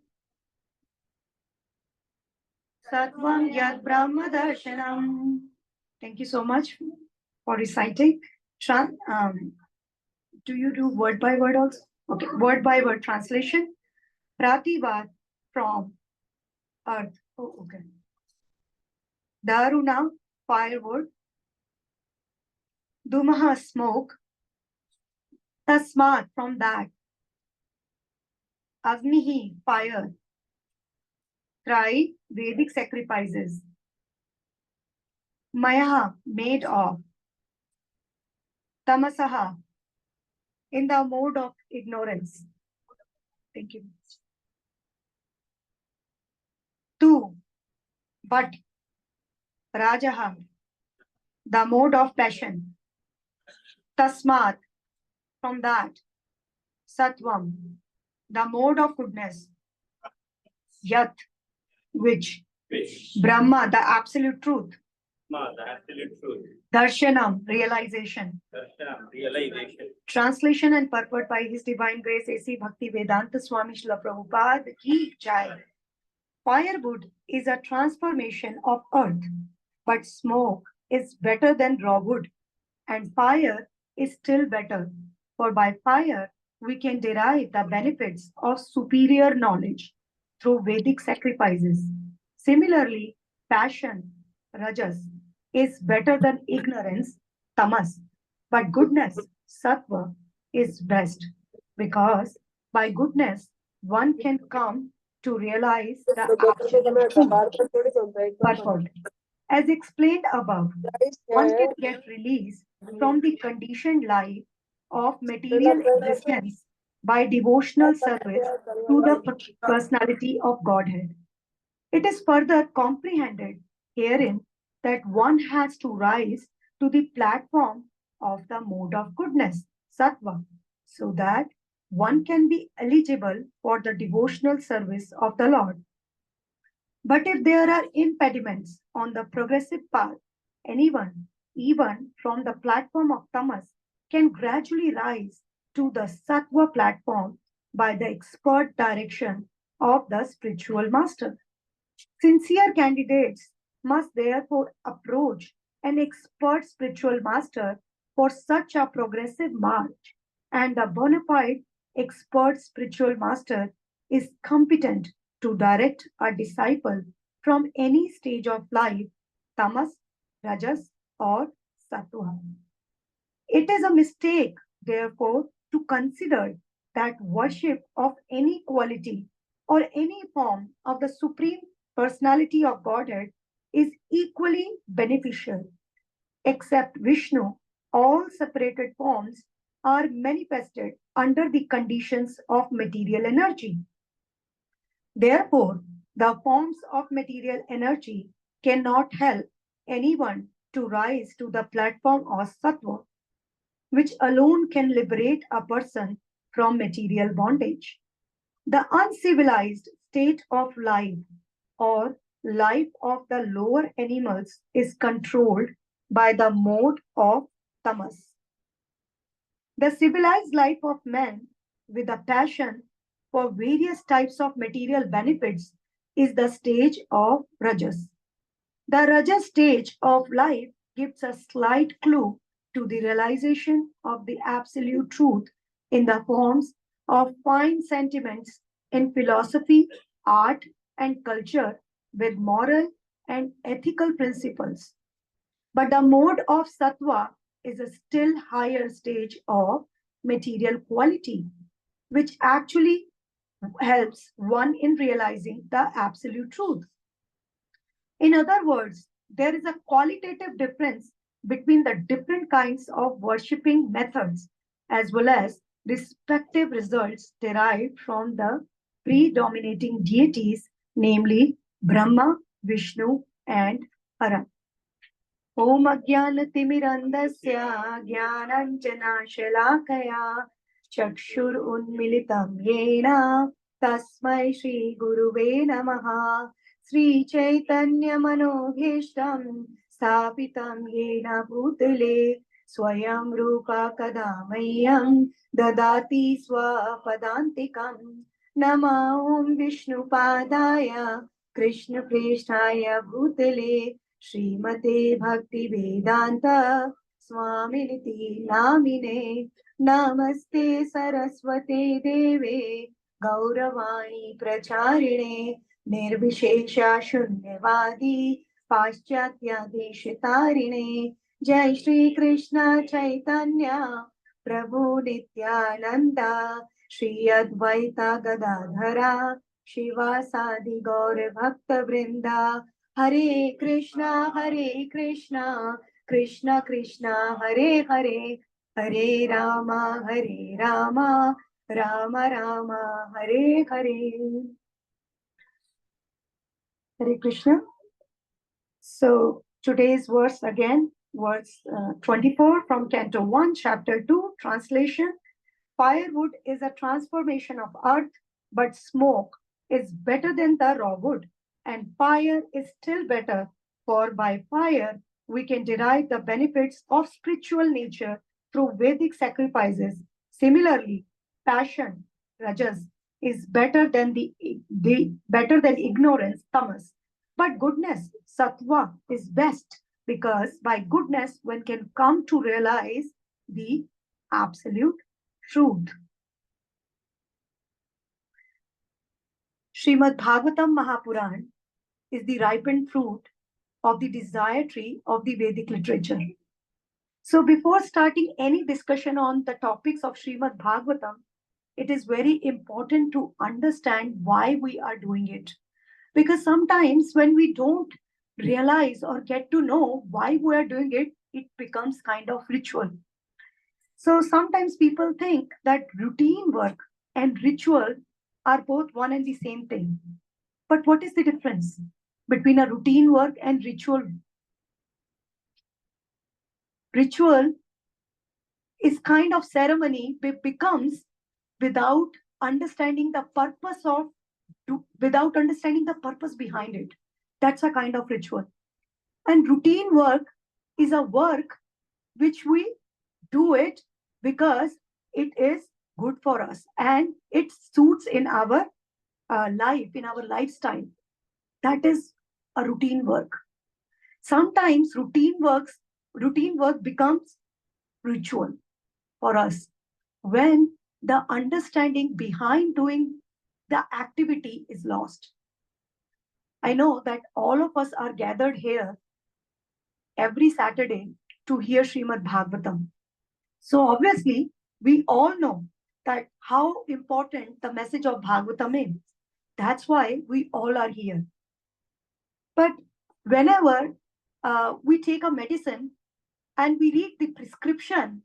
Satvam Yad Brahma Darshanam. Thank you so much for reciting. Do you do word by word also? Okay, word by word translation. Prativad from earth. Oh, okay. Daruna, firewood. Dumaha, smoke. Tasmat, from that. Agnihi, fire. Trai, Vedic sacrifices. Mayaha, made of. Tamasaha, in the mode of ignorance. Thank you. 2. But Rajaha, the mode of passion. Tasmat, from that. Satvam, the mode of goodness. Yat, which? Which? Brahma, the absolute truth. Ma, the absolute truth. Darshanam, realization. Darshanam, realization. Translation and purport by His Divine Grace A.C. Bhakti Vedanta Swami Srila Prabhupada Ki Jai. Firewood is a transformation of earth, but smoke is better than raw wood, and fire is still better, for by fire we can derive the benefits of superior knowledge through Vedic sacrifices. Similarly, passion, rajas, is better than ignorance, tamas, but goodness, sattva, is best, because by goodness one can come to realize the absolute truth. Purport. As explained above, one can get release from the conditioned life of material existence by devotional service to the personality of Godhead. It is further comprehended herein that one has to rise to the platform of the mode of goodness, sattva, so that one can be eligible for the devotional service of the Lord. But if there are impediments on the progressive path, anyone, even from the platform of tamas, can gradually rise to the sattva platform by the expert direction of the spiritual master. Sincere candidates must therefore approach an expert spiritual master for such a progressive march, and the bona fide expert spiritual master is competent to direct a disciple from any stage of life, tamas, rajas, or sattva. It is a mistake, therefore, to consider that worship of any quality or any form of the Supreme Personality of Godhead is equally beneficial. Except Vishnu, all separated forms are manifested under the conditions of material energy. Therefore, the forms of material energy cannot help anyone to rise to the platform of sattva, which alone can liberate a person from material bondage. The uncivilized state of life or life of the lower animals is controlled by the mode of tamas. The civilized life of man with a passion for various types of material benefits is the stage of rajas. The rajas stage of life gives a slight clue to the realization of the absolute truth in the forms of fine sentiments in philosophy, art, and culture with moral and ethical principles. But the mode of sattva is a still higher stage of material quality, which actually helps one in realizing the absolute truth. In other words, there is a qualitative difference between the different kinds of worshipping methods as well as respective results derived from the predominating deities, namely Brahma, Vishnu, and Hara. Om Ajnanatimirandasya Jnananjanashalakaya Chakshur Unmilitam Yena Tasmai Shri Guruve Namaha Sri Chaitanya Manobhishtam Sthapitam Yena Bhutale Swayam Rupa Kadamayam Dadati Swapadantikam Nama Om Vishnu Padaya Krishna Preshtaya Bhutale Srimate Bhakti Vedanta Swaminiti Namine Namaste Saraswate Deve Gauravani Pracharine Nirvishesha Shunyavadi Paschatya Deshitarine Jai Shri Krishna Chaitanya Prabhu Nityananda Shri Advaita Gadadhara Shivasadi Gaur Bhakta Vrinda Hare Krishna, Krishna Krishna, Hare Hare, Hare Rama, Rama Rama, Hare Hare. Hare Krishna. So today's verse again, verse 24 from Canto 1, Chapter 2, translation. Firewood is a transformation of earth, but smoke is better than the raw wood, and fire is still better, for by fire we can derive the benefits of spiritual nature through Vedic sacrifices. Similarly, passion, rajas, is better than better than ignorance, tamas. But goodness, sattva, is best because by goodness one can come to realize the absolute truth. Srimad Bhagavatam Mahapuran is the ripened fruit of the desire tree of the Vedic literature. So before starting any discussion on the topics of Srimad Bhagavatam, it is very important to understand why we are doing it. Because sometimes when we don't realize or get to know why we are doing it, it becomes kind of ritual. So sometimes people think that routine work and ritual are both one and the same thing. But what is the difference between a routine work and ritual? Ritual is kind of ceremony becomes without understanding the purpose of without understanding the purpose behind it. That's a kind of ritual. And routine work is a work which we do it because it is good for us and it suits in our life, in our lifestyle. That is a routine work. Sometimes routine work becomes ritual for us when the understanding behind doing the activity is lost. I know that all of us are gathered here every Saturday to hear Srimad Bhagavatam. So obviously, we all know that how important the message of Bhagavatam is. That's why we all are here. But whenever we take a medicine and we read the prescription,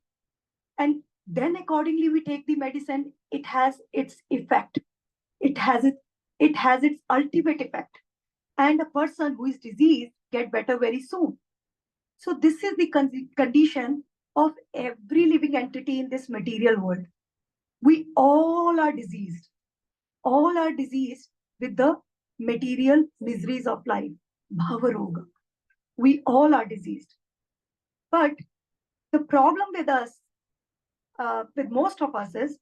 and then accordingly we take the medicine, it has its effect. It has its ultimate effect. And a person who is diseased get better very soon. So this is the condition of every living entity in this material world. We all are diseased. All are diseased with the material miseries of life. Bhavaroga. We all are diseased. But the problem with us, with most of us, is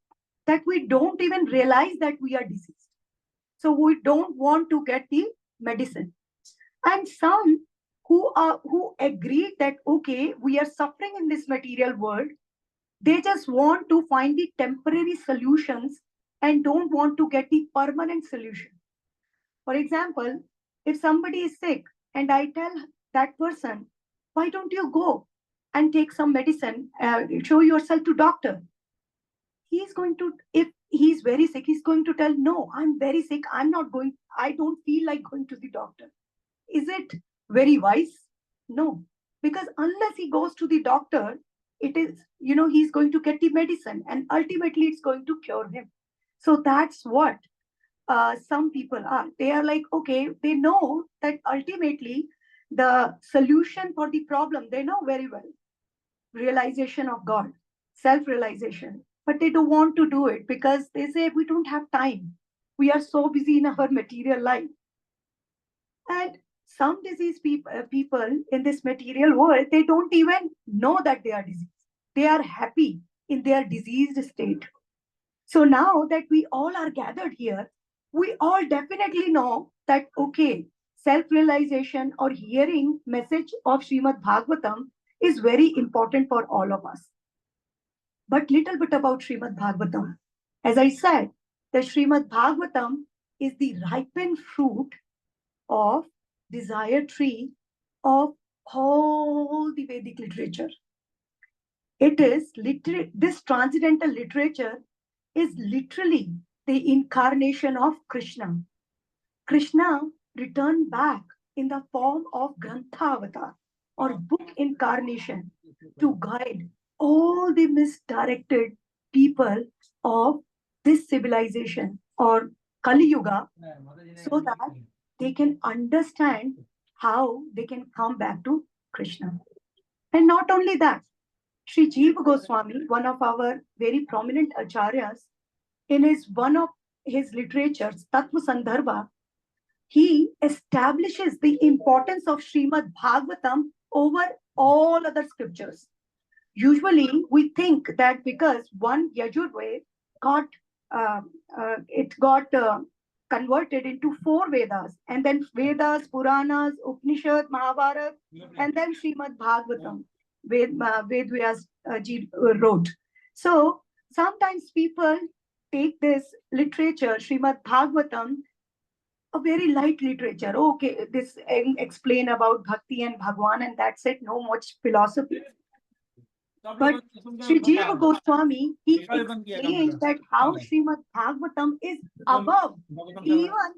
that we don't even realize that we are diseased. So we don't want to get the medicine. And some who agree that, okay, we are suffering in this material world, they just want to find the temporary solutions and don't want to get the permanent solution. For example, if somebody is sick and I tell that person, why don't you go and take some medicine, show yourself to doctor? He's going to, if he's very sick, he's going to tell, no, I'm very sick. I don't feel like going to the doctor. Is it very wise? No, because unless he goes to the doctor, it is, he's going to get the medicine and ultimately it's going to cure him. So that's what some people are. They are like, okay, they know that ultimately the solution for the problem, they know very well. Realization of God, self-realization. But they don't want to do it because they say, we don't have time. We are so busy in our material life. And some diseased people in this material world, they don't even know that they are diseased. They are happy in their diseased state. So now that we all are gathered here, we all definitely know that, okay, self-realization or hearing message of Srimad Bhagavatam is very important for all of us. But little bit about Srimad Bhagavatam. As I said, the Srimad Bhagavatam is the ripened fruit of desire tree of all the Vedic literature. It is this transcendental literature is literally the incarnation of Krishna. Krishna returned back in the form of Grantha avatar or book incarnation to guide all the misdirected people of this civilization or Kali Yuga, so that they can understand how they can come back to Krishna. And not only that, Sri Jiva Goswami, one of our very prominent acharyas, in his one of his literatures, Tattva Sandarbha, he establishes the importance of Srimad Bhagavatam over all other scriptures. Usually, we think that because one Yajurved got converted into 4 Vedas, and then Vedas, Puranas, Upanishad, Mahabharata, and then Srimad Bhagavatam, Ved Vyas ji wrote. So sometimes people take this literature, Srimad Bhagavatam, a very light literature. Okay, this explain about Bhakti and Bhagwan, and that's it. No much philosophy. But Sri Jiva Goswami, he explains that how Srimad Bhagavatam is above, even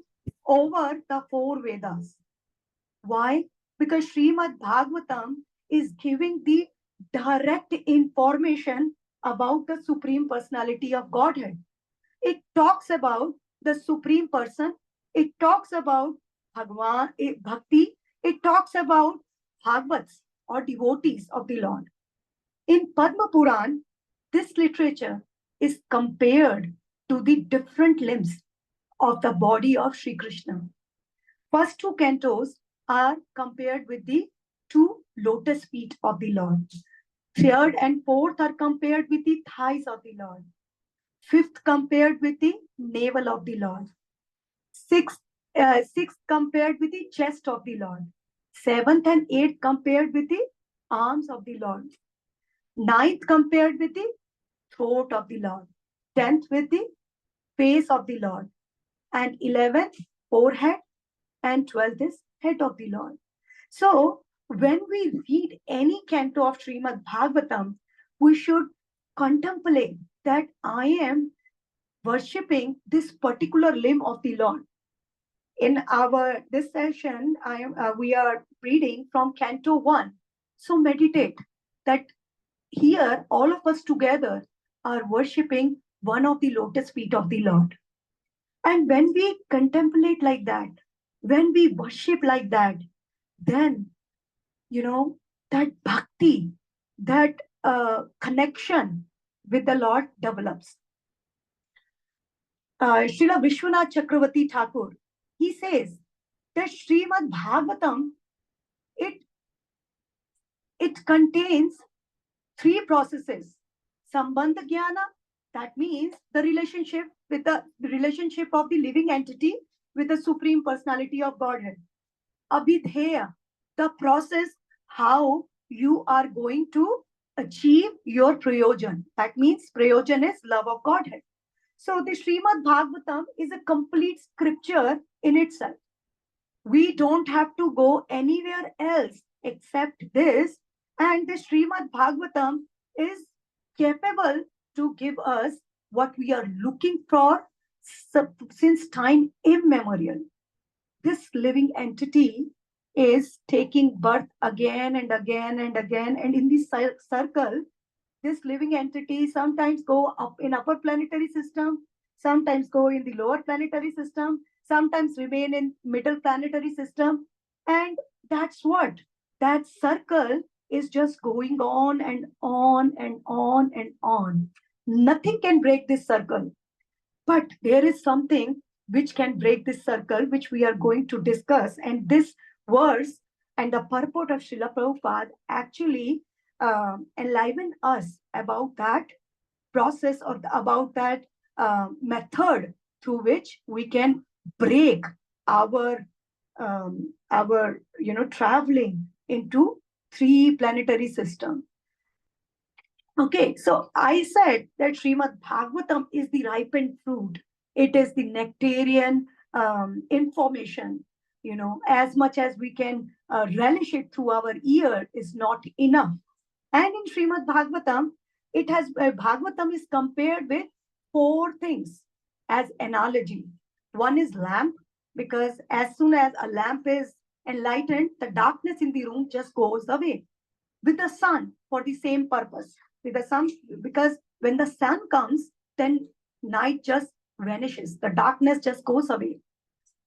over the 4 Vedas. Why? Because Srimad Bhagavatam is giving the direct information about the Supreme Personality of Godhead. It talks about the Supreme Person. It talks about Bhagwan, Bhakti. It talks about Bhagavats or devotees of the Lord. In Padma Puran, this literature is compared to the different limbs of the body of Sri Krishna. First 2 cantos are compared with the 2 lotus feet of the Lord. 3rd and 4th are compared with the thighs of the Lord. 5th compared with the navel of the Lord. 6th compared with the chest of the Lord. 7th and 8th compared with the arms of the Lord. 9th compared with the throat of the Lord. 10th with the face of the Lord. And 11th, forehead. And 12th is head of the Lord. So when we read any canto of Srimad Bhagavatam, we should contemplate that I am worshipping this particular limb of the Lord. In this session, we are reading from Canto 1. So meditate that here all of us together are worshipping one of the lotus feet of the Lord. And when we contemplate like that, when we worship like that, then, that bhakti, that connection with the Lord develops. Srila Vishwanath Chakravarti Thakur, he says that Srimad Bhagavatam, it contains 3 processes. Sambandha Jnana, that means the relationship of the living entity with the Supreme Personality of Godhead. Abhidheya, the process how you are going to achieve your prayojan. That means prayojan is love of Godhead. So the Srimad Bhagavatam is a complete scripture in itself. We don't have to go anywhere else except this. And the Srimad Bhagavatam is capable to give us what we are looking for since time immemorial. This living entity is taking birth again and again and again. And in this circle, this living entity sometimes go up in upper planetary system, sometimes go in the lower planetary system, sometimes remain in middle planetary system. And that's what that circle is just going on and on and on and on. Nothing can break this circle. But there is something which can break this circle, which we are going to discuss. And this verse and the purport of Srila Prabhupada actually enliven us about that process or about that method through which we can break our traveling into 3 planetary systems. Okay, so I said that Srimad Bhagavatam is the ripened fruit. It is the nectarian information. As much as we can relish it through our ear is not enough. And in Srimad Bhagavatam, Bhagavatam is compared with 4 things as analogy. One is lamp, because as soon as a lamp is enlightened, the darkness in the room just goes away. With the sun, for the same purpose. With the sun, because when the sun comes, then night just vanishes. The darkness just goes away.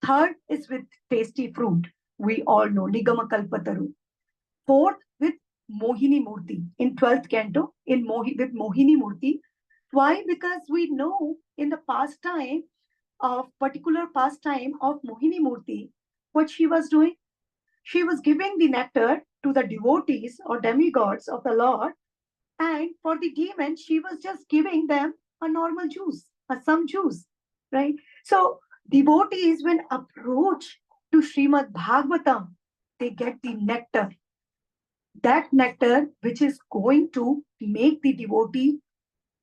Third is with tasty fruit. We all know Nigama Kalpataru. 4th with Mohini Murti in 12th canto with Mohini Murti. Why? Because we know in the past time of particular pastime of Mohini Murti, what she was doing? She was giving the nectar to the devotees or demigods of the Lord, and for the demons, she was just giving them a normal juice, some juice, right? So devotees, when approach to Srimad Bhagavatam, they get the nectar. That nectar which is going to make the devotee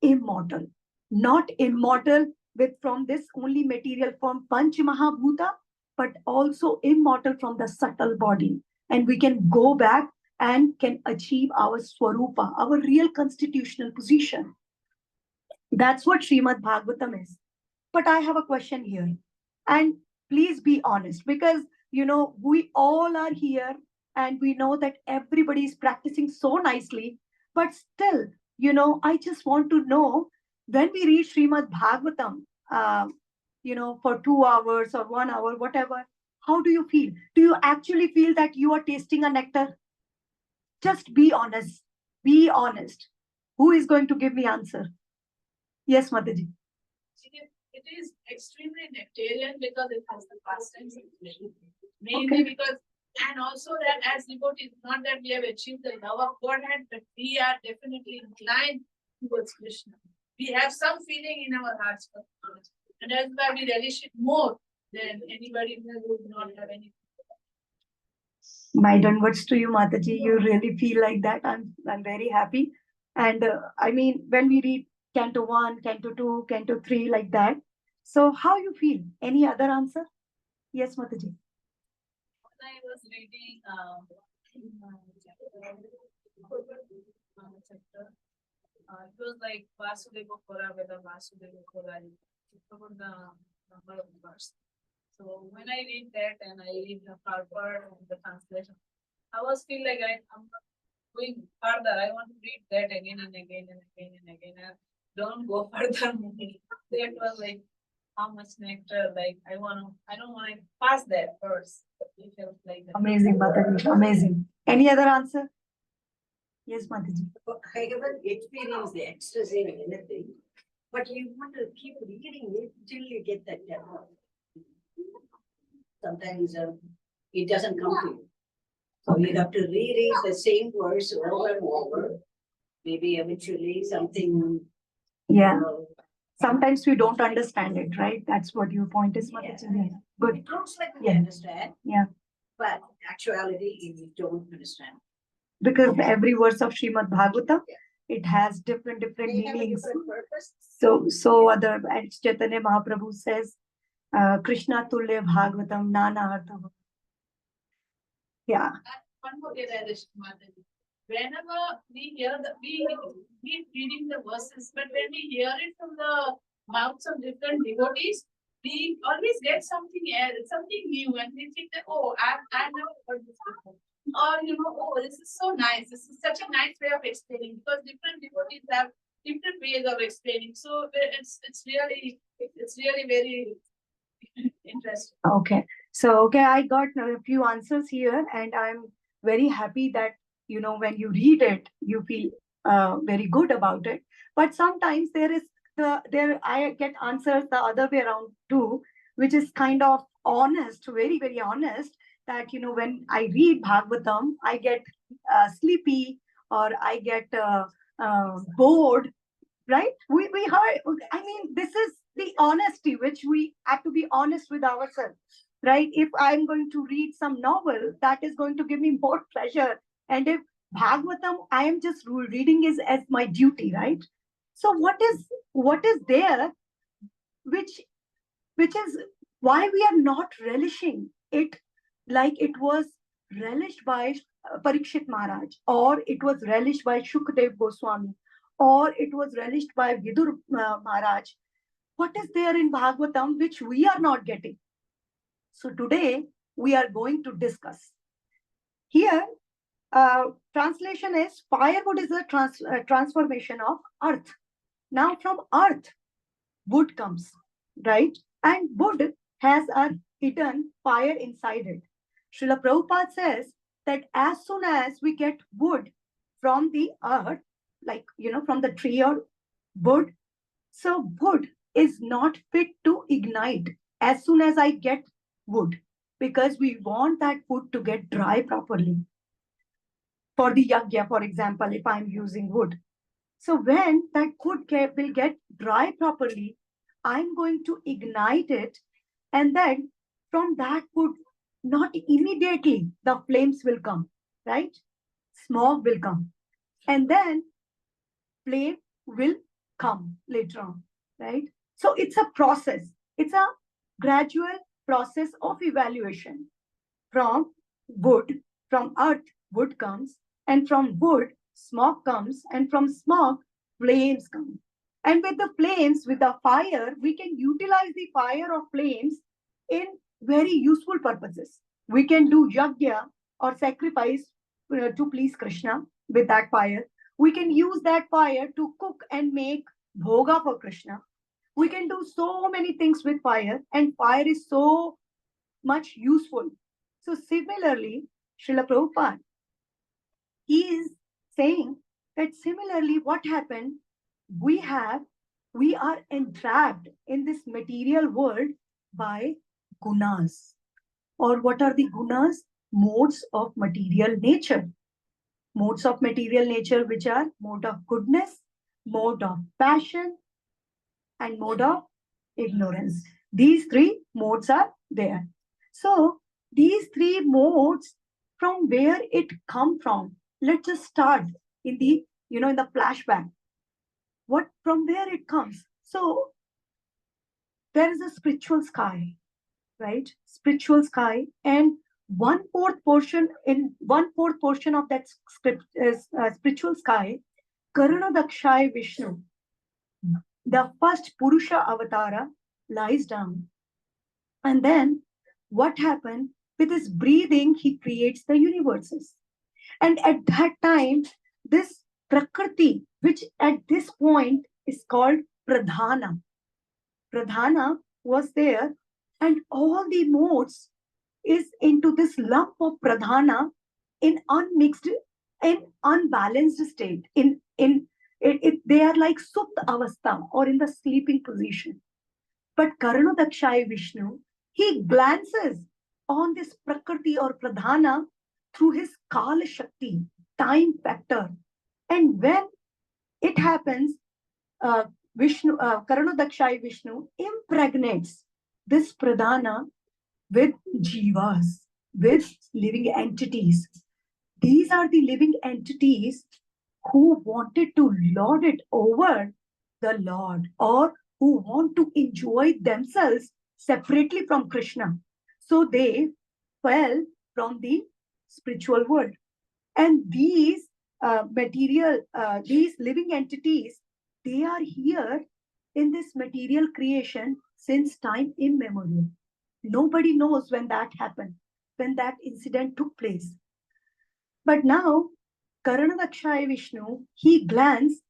immortal. Not immortal with from this only material form Panch Mahabhuta, but also immortal from the subtle body. And we can go back and can achieve our Swarupa, our real constitutional position. That's what Srimad Bhagavatam is. But I have a question here. And please be honest, because we all are here and we know that everybody is practicing so nicely. But still, I just want to know, when we read Srimad Bhagavatam, for 2 hours or 1 hour, whatever, how do you feel? Do you actually feel that you are tasting a nectar? Just be honest. Be honest. Who is going to give me answer? Yes, Mathaji. It is extremely nectarian because it has the pastimes of Krishna. Mainly because, and also that as devotees, not that we have achieved the love of Godhead, but we are definitely inclined towards Krishna. We have some feeling in our hearts for Krishna. And that's why we relish it more than anybody who would not have any. My words to you, Mataji. You really feel like that. I'm very happy. And I mean, when we read Canto 1, Canto 2, Canto 3, like that. So how you feel? Any other answer? Yes, Mataji. When I was reading chapter, it was like Vasudeva Kora Veda Vasudeva Kora. It's about the number of verse. So when I read that and I read the Harvard and the translation, I was feel like I'm going further. I want to read that again and again and again and again. And don't go further. That was like how much nectar. Like I don't want to pass that verse. It felt like that. Amazing, Mataji. Amazing. Any other answer? Yes, Mataji. I haven't experienced the ecstasy or anything, but you want to keep reading it till you get that level. Sometimes it doesn't come to you. So you have to reread the same verse over and over. Maybe eventually something. Yeah. Sometimes we don't understand it, right? That's what your point is, Mataji. Yeah. Good. It looks like we understand. Yeah. But actuality, we don't understand. Because every verse of Srimad Bhagavatam, it has different They have a meanings. different purpose. So other, and Chaitanya Mahaprabhu says, Krishna Tulya Bhagavatam Nana Artha. Yeah. One more realization, Madhavi. Whenever we hear we keep reading the verses, but when we hear it from the mouths of different devotees, we always get something else, something new, and we think that, oh, I've never heard this before. Or, oh, this is so nice. This is such a nice way of explaining, because different devotees have different ways of explaining. So it's really very interesting. Okay. So, I got a few answers here, and I'm very happy that, when you read it, you feel very good about it. But sometimes I get answers the other way around too, which is kind of honest, very, very honest, that, when I read Bhagavatam, I get sleepy or I get bored, right? We heard, I mean, this is the honesty which we have to be honest with ourselves, right? If I'm going to read some novel, that is going to give me more pleasure. And if Bhagavatam, I am just reading is as my duty, right? So what is there which is why we are not relishing it like it was relished by Parikshit Maharaj, or it was relished by Shukdev Goswami, or it was relished by Vidur Maharaj? What is there in Bhagavatam which we are not getting? So today we are going to discuss. Here, translation is firewood is a transformation of earth. Now from earth, wood comes, right? And wood has a hidden fire inside it. Srila Prabhupada says that as soon as we get wood from the earth, like, from the tree or wood, so wood is not fit to ignite as soon as I get wood, because we want that wood to get dry properly. For the yagya, for example, if I'm using wood. So when that wood will get dry properly, I'm going to ignite it, and then from that wood, not immediately the flames will come, right? Smoke will come, and then flame will come later on, right? So it's a process. It's a gradual process of evaluation. From wood, from earth, wood comes, and from wood, smoke comes, and from smoke, flames come. And with the flames, with the fire, we can utilize the fire of flames in very useful purposes. We can do yagya or sacrifice to please Krishna with that fire. We can use that fire to cook and make bhoga for Krishna. We can do so many things with fire, and fire is so much useful. So similarly, Srila Prabhupada, he is saying that similarly what happened, we are entrapped in this material world by gunas. Or what are the gunas? Modes of material nature. Modes of material nature, which are mode of goodness, mode of passion, and mode of ignorance. These three modes are there. So these three modes, from where it come from? Let's just start in the, in the flashback. What, from where it comes? So there is a spiritual sky, right? Spiritual sky, and one-fourth portion of that script is spiritual sky, Karanadakshay Vishnu, the first Purusha avatara, lies down. And then what happened? With his breathing, he creates the universes. And at that time, this Prakriti, which at this point is called Pradhana. Pradhana was there, and all the modes is into this lump of Pradhana in unmixed, in unbalanced state. They are like Supta Avastha, or in the sleeping position. But Karanadakshay Vishnu, he glances on this Prakriti or Pradhana through his Kala Shakti, time factor. And when it happens, Karanadakshay Vishnu impregnates this Pradhana with jivas, with living entities. These are the living entities who wanted to lord it over the Lord, or who want to enjoy themselves separately from Krishna. So they fell from the spiritual world. And these these living entities, they are here in this material creation since time immemorial. Nobody knows when that happened, when that incident took place. But now, Karanadakshay Vishnu, he glanced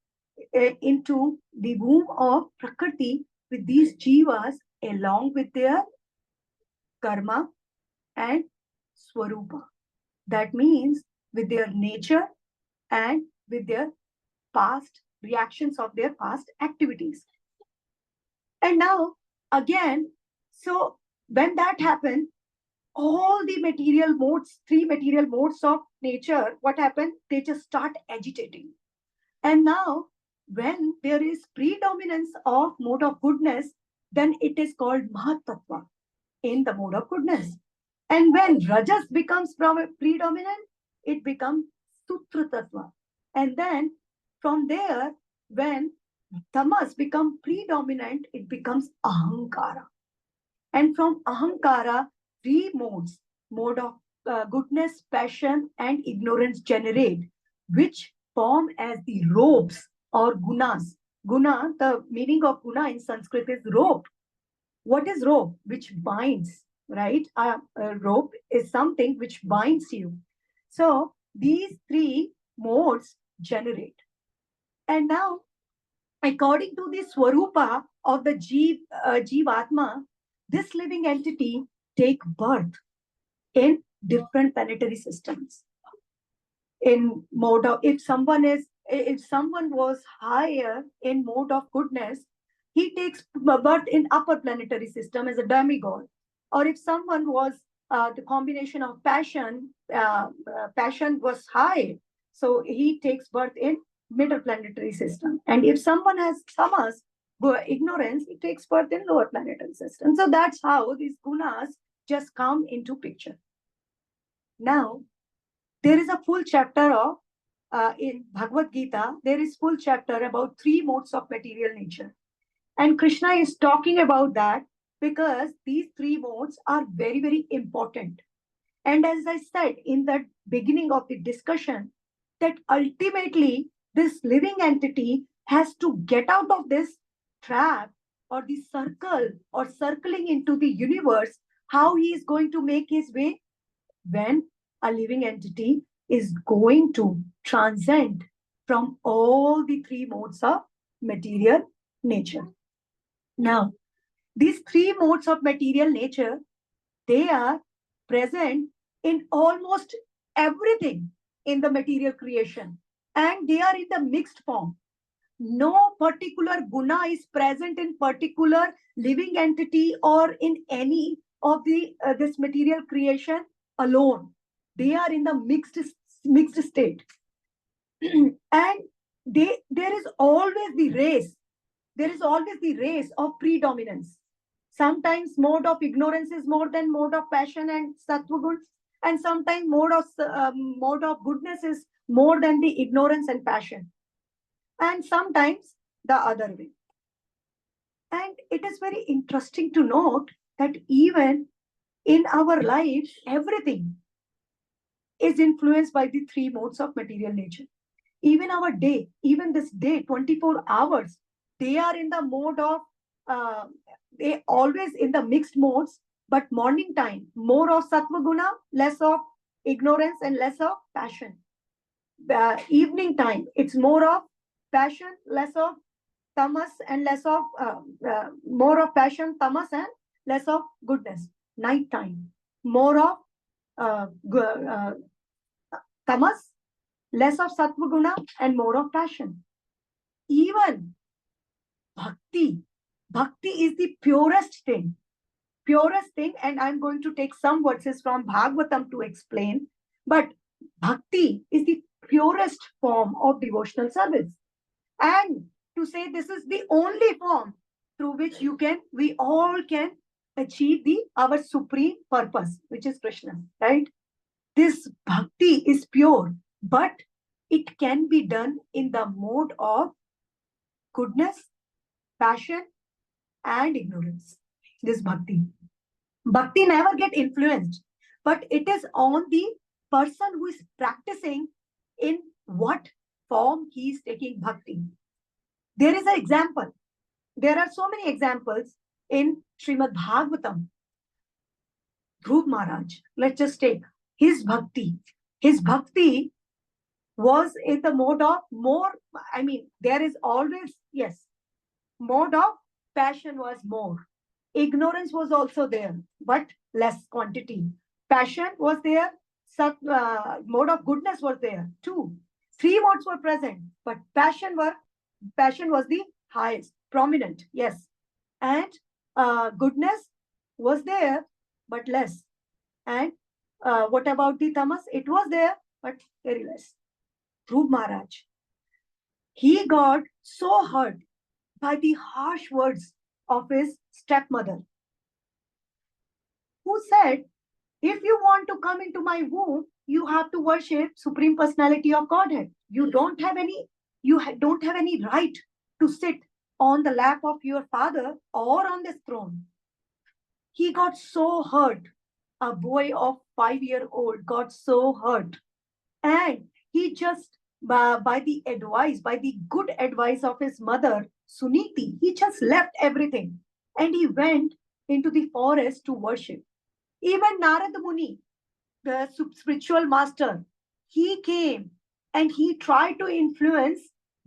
into the womb of Prakriti with these jivas, along with their karma and swarupa. That means with their nature and with their past reactions of their past activities. And now, again, so when that happened, all the material modes, three material modes of nature, what happened? They just start agitating. And now, when there is predominance of mode of goodness, then it is called Mahatattva, in the mode of goodness. And when Rajas becomes predominant, it becomes Sutra Tattva. And then from there, when Tamas become predominant, it becomes Ahankara. And from Ahankara, three modes, mode of goodness, passion, and ignorance generate, which form as the ropes or gunas. Guna, the meaning of guna in Sanskrit is rope. What is rope? Which binds, right? A rope is something which binds you. So these three modes generate. And now, according to the Swarupa of the Jivatma, this living entity take birth in different planetary systems. In mode of, if someone was higher in mode of goodness, he takes birth in upper planetary system as a demigod. Or if someone was the combination of passion, passion was high, so he takes birth in middle planetary system. And if someone has tamas, ignorance, he takes birth in lower planetary system. So that's how these gunas just come into picture. Now, there is a full chapter of in Bhagavad Gita, there is full chapter about 3 modes of material nature. And Krishna is talking about that because these 3 modes are very, very important. And as I said in the beginning of the discussion, that ultimately this living entity has to get out of this trap or the circle or circling into the universe. How he is going to make his way? When a living entity is going to transcend from all the 3 modes of material nature. Now, these 3 modes of material nature, they are present in almost everything in the material creation, and they are in the mixed form. No particular guna is present in particular living entity or in any of the this material creation alone. They are in the mixed state. And there is always the race. There is always the race of predominance. Sometimes mode of ignorance is more than mode of passion and sattva guns, and sometimes mode of goodness is more than the ignorance and passion, and sometimes the other way. And it is very interesting to note that even in our life, everything is influenced by the 3 modes of material nature. Even our day, even this day, 24 hours, they are in the mode of, they always in the mixed modes, but morning time, more of sattva guna, less of ignorance and less of passion. Evening time, it's more of passion, less of tamas and less of, more of passion, tamas and less of goodness. Night time, more of tamas, less of sattva guna and more of passion. Even bhakti is the purest thing, and I'm going to take some verses from Bhagavatam to explain. But bhakti is the purest form of devotional service, and to say this is the only form through which we all can achieve our supreme purpose, which is Krishna, right? This bhakti is pure, but it can be done in the mode of goodness, passion, and ignorance. This bhakti never get influenced, but it is on the person who is practicing in what form he is taking bhakti. There is an example. There are so many examples in Srimad Bhagavatam. Dhruv Maharaj, let's just take his bhakti. His bhakti was in the mode of more, there is always, yes, mode of passion was more. Ignorance was also there, but less quantity. Passion was there, mode of goodness was there too. 3 modes were present, but passion was the highest, prominent, yes. And goodness was there, but less. And what about the tamas? It was there, but very less. Dhruv Maharaj, he got so hurt by the harsh words of his stepmother, who said, if you want to come into my womb, you have to worship Supreme Personality of Godhead. You don't have any right to sit on the lap of your father or on this throne. He got so hurt. A boy of 5-year-old got so hurt. And he just, by the good advice of his mother, Suniti, he just left everything and he went into the forest to worship. Even Narada Muni, the spiritual master, he came and he tried to influence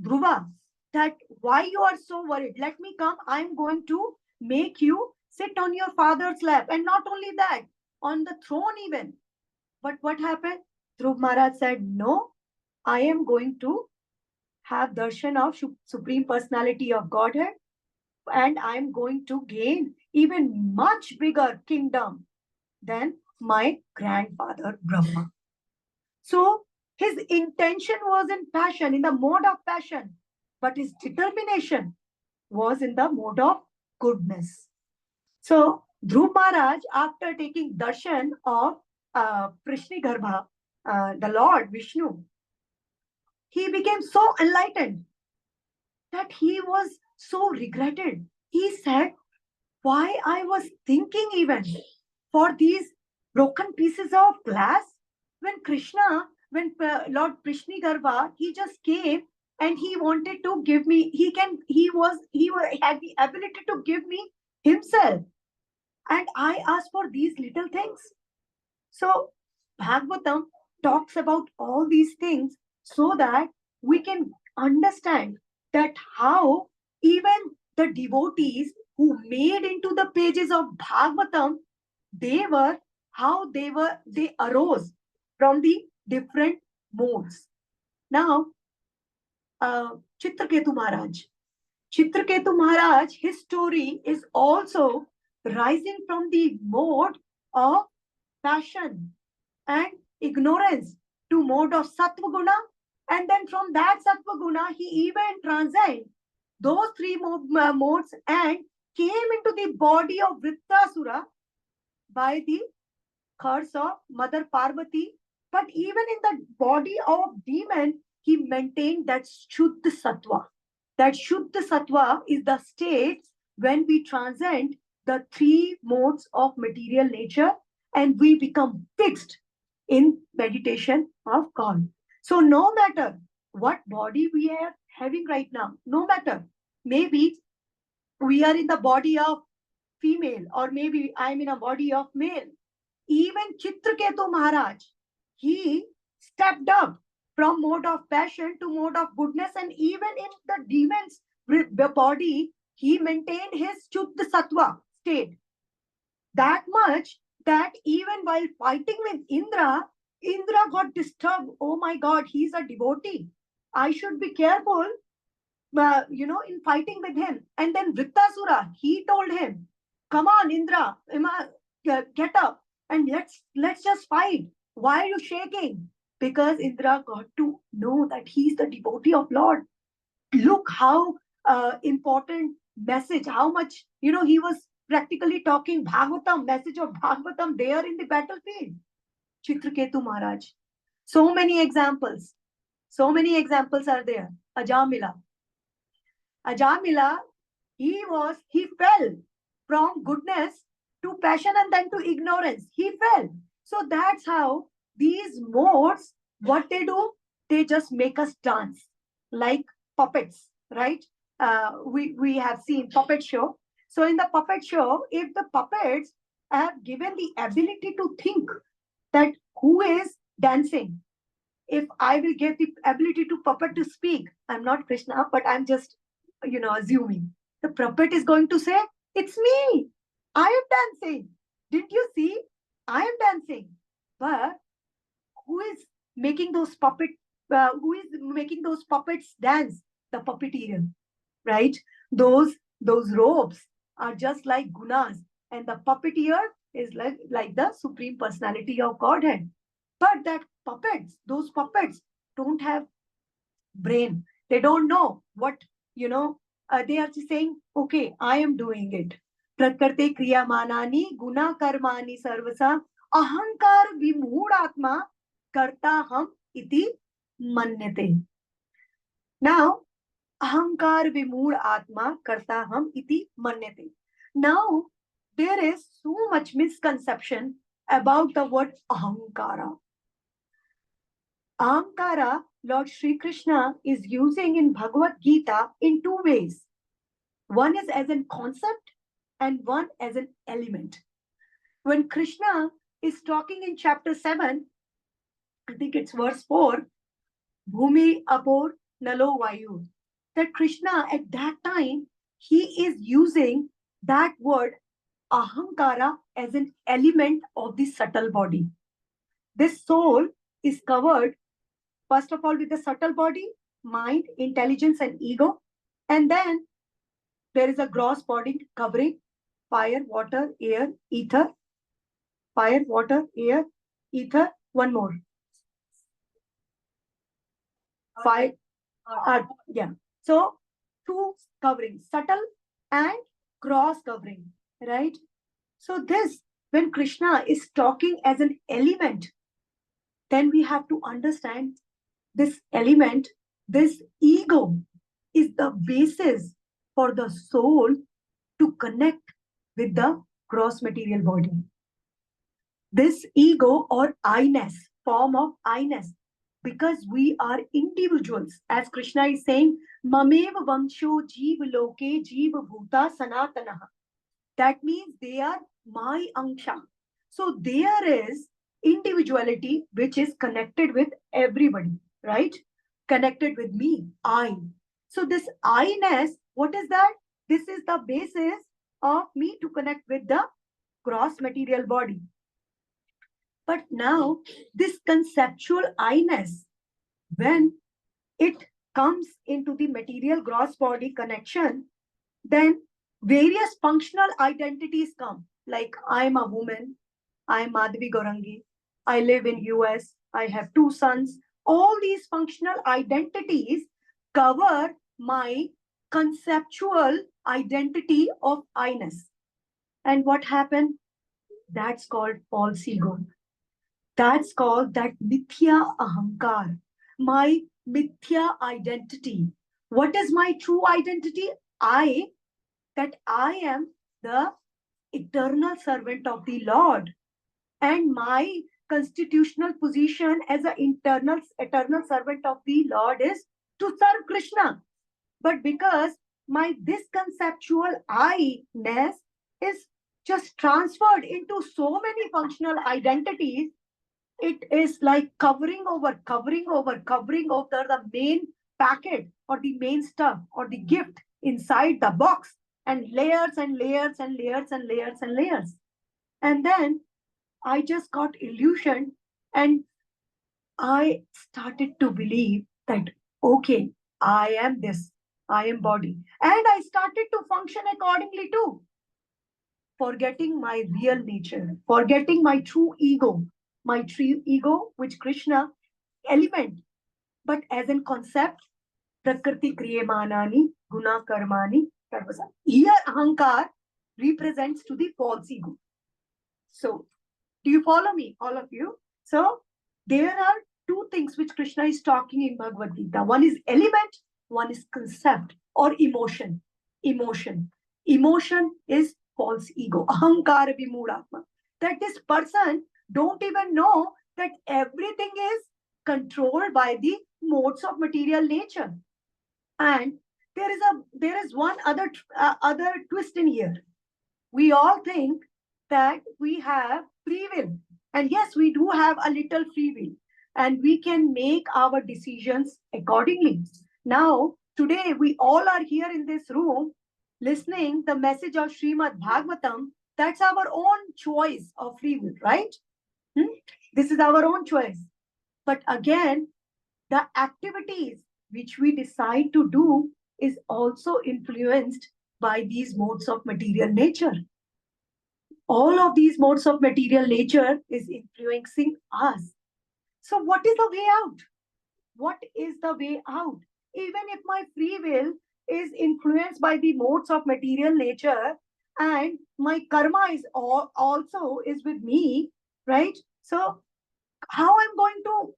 Dhruva that why you are so worried. Let me come. I'm going to make you sit on your father's lap. And not only that, on the throne even. But what happened? Dhruv Maharaj said, no, I am going to have darshan of Supreme Personality of Godhead. and I'm going to gain even much bigger kingdom than my grandfather Brahma. So his intention was in passion, in the mode of passion, but his determination was in the mode of goodness. So Dhruv Maharaj, after taking darshan of Prishnigarbha, the Lord Vishnu, he became so enlightened that he was so regretted. He said, why I was thinking even for these broken pieces of glass when Krishna, when Lord Prishnigarbha, he just came and he wanted to give me, had the ability to give me himself. And I asked for these little things. So Bhagavatam talks about all these things so that we can understand that how even the devotees who made into the pages of Bhagavatam, they arose from the different modes. Now, Chitraketu Maharaj. Chitraketu Maharaj, his story is also rising from the mode of passion and ignorance to mode of sattva guna, and then from that sattva guna he even transcended those three modes and came into the body of Vrittasura by the curse of Mother Parvati. But even in the body of demon, he maintained that Shuddha Sattva. That Shuddha Sattva is the state when we transcend the three modes of material nature and we become fixed in meditation of God. So no matter what body we are having right now, no matter, maybe we are in the body of female or maybe I'm in a body of male. Even Chitraketu Maharaj, he stepped up from mode of passion to mode of goodness, and even in the demon's body, he maintained his Shuddha Sattva state. That much that even while fighting with Indra, Indra got disturbed. Oh my God, he's a devotee. I should be careful, in fighting with him. And then Vrittasura, he told him, come on, Indra, get up and let's just fight. Why are you shaking? Because Indra got to know that he's the devotee of Lord. Look how important message, how much, he was practically talking Bhagavatam, message of Bhagavatam there in the battlefield. Chitraketu Maharaj. So many examples are there. Ajamila, he fell from goodness to passion and then to ignorance. He fell. So that's how these modes, what they do, they just make us dance like puppets, right? We have seen puppet show. So in the puppet show, if the puppets have given the ability to think that who is dancing, if I will get the ability to puppet to speak, I'm not Krishna, but I'm just, assuming. The puppet is going to say, it's me. I am dancing. Didn't you see? I am dancing. But who is making those puppets dance? The puppeteer, right? Those robes are just like gunas, and the puppeteer is like the supreme personality of Godhead. But those puppets don't have brain. They don't know what, they are just saying, okay, I am doing it. Prakarte kriya manani guna karmani sarvasa ahankar vimoodatma karta ham iti manyate. Now, ahankar vimood atma karta ham iti manyate. Now, there is so much misconception about the word ahankara. Ahankara, Lord Sri Krishna is using in Bhagavad Gita in two ways. One is as a concept and one as an element. When Krishna is talking in chapter 7, I think it's verse 4, Bhumi Apor Nalo Vayu, that Krishna at that time, he is using that word ahankara as an element of the subtle body. This soul is covered, first of all, with the subtle body, mind, intelligence, and ego. And then there is a gross body covering fire, water, air, ether. Fire, water, air, ether. One more. Fire. Yeah. So two coverings, subtle and gross covering, right? So this, when Krishna is talking as an element, then we have to understand this element, this ego is the basis for the soul to connect with the gross material body. This ego or I-ness, form of I-ness, because we are individuals, as Krishna is saying, Mamev Vamsho Jeev Loke Jeev Bhuta Sanatanaha. That means they are my Ansha. So there is individuality which is connected with everybody, right? Connected with me, I. So this I-ness, what is that? This is the basis of me to connect with the gross material body. But now this conceptual I-ness, when it comes into the material gross body connection, then various functional identities come. Like I'm a woman, I'm Madhavi Gaurangi, I live in US, I have 2 sons. All these functional identities cover my conceptual identity of I-ness. And what happened? That's called false ego. That's called that mithya ahankar, my mithya identity. What is my true identity? That I am the eternal servant of the Lord. And my constitutional position as an eternal servant of the Lord is to serve Krishna. But because this conceptual I-ness is just transferred into so many functional identities, it is like covering over the main packet or the main stuff or the gift inside the box, and layers and layers and layers and layers and layers. And then I just got illusion, and I started to believe that, okay, I am this, I am body. And I started to function accordingly too, forgetting my real nature, forgetting my true ego, which Krishna element, but as in concept, Prakriti Kriyamanani, Guna Karmani, Karmasa. Here, Ahankar represents to the false ego. So, do you follow me, all of you? So, there are 2 things which Krishna is talking in Bhagavad Gita. One is element, one is concept or emotion. Emotion is false ego, Ahankar Vimoodatma. That this person don't even know that everything is controlled by the modes of material nature. And there is one other twist in here. We all think that we have free will, and yes, we do have a little free will, and we can make our decisions accordingly. Now, today we all are here in this room listening the message of Srimad Bhagavatam. That's our own choice of free will, right? This is our own choice. But again, the activities which we decide to do is also influenced by these modes of material nature. All of these modes of material nature is influencing us. So what is the way out? What is the way out? Even if my free will is influenced by the modes of material nature, and my karma is also is with me, right? So how I'm going to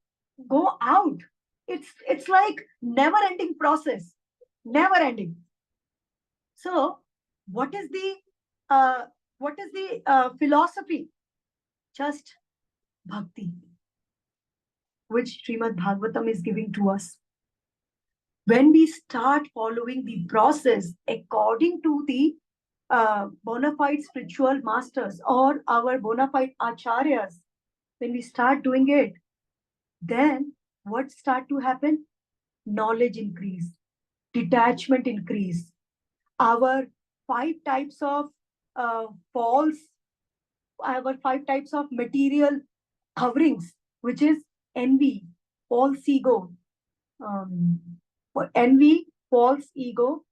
go out? It's like never ending process, never ending. So what is the philosophy? Just bhakti, which Srimad Bhagavatam is giving to us. When we start following the process according to the bona fide spiritual masters or our bona fide acharyas, when we start doing it, then what start to happen? Knowledge increase, detachment increase. Our 5 types of material coverings, which is envy, false ego, false ego,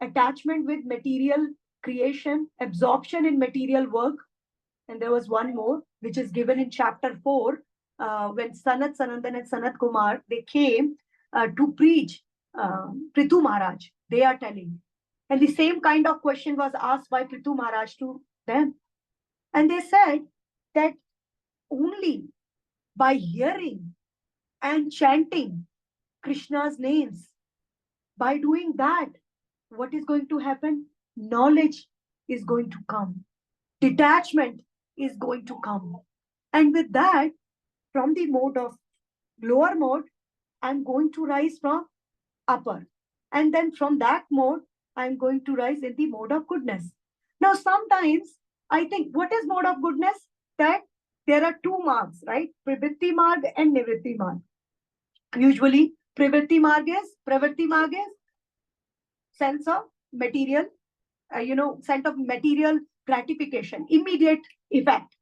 attachment with material creation, absorption in material work. And there was one more, which is given in chapter 4, when Sanat Sanandan and Sanat Kumar, they came to preach Prithu Maharaj, they are telling. And the same kind of question was asked by Prithu Maharaj to them. And they said that only by hearing and chanting Krishna's names, by doing that, what is going to happen? Knowledge is going to come. Detachment is going to come. And with that, from the mode of lower mode, I'm going to rise from upper. And then from that mode, I'm going to rise in the mode of goodness. Now, sometimes I think, what is mode of goodness? That there are two margs, right? Privritti marg and Nivritti marg. Usually, Privritti marg is sense of material, sense of material gratification, immediate effect.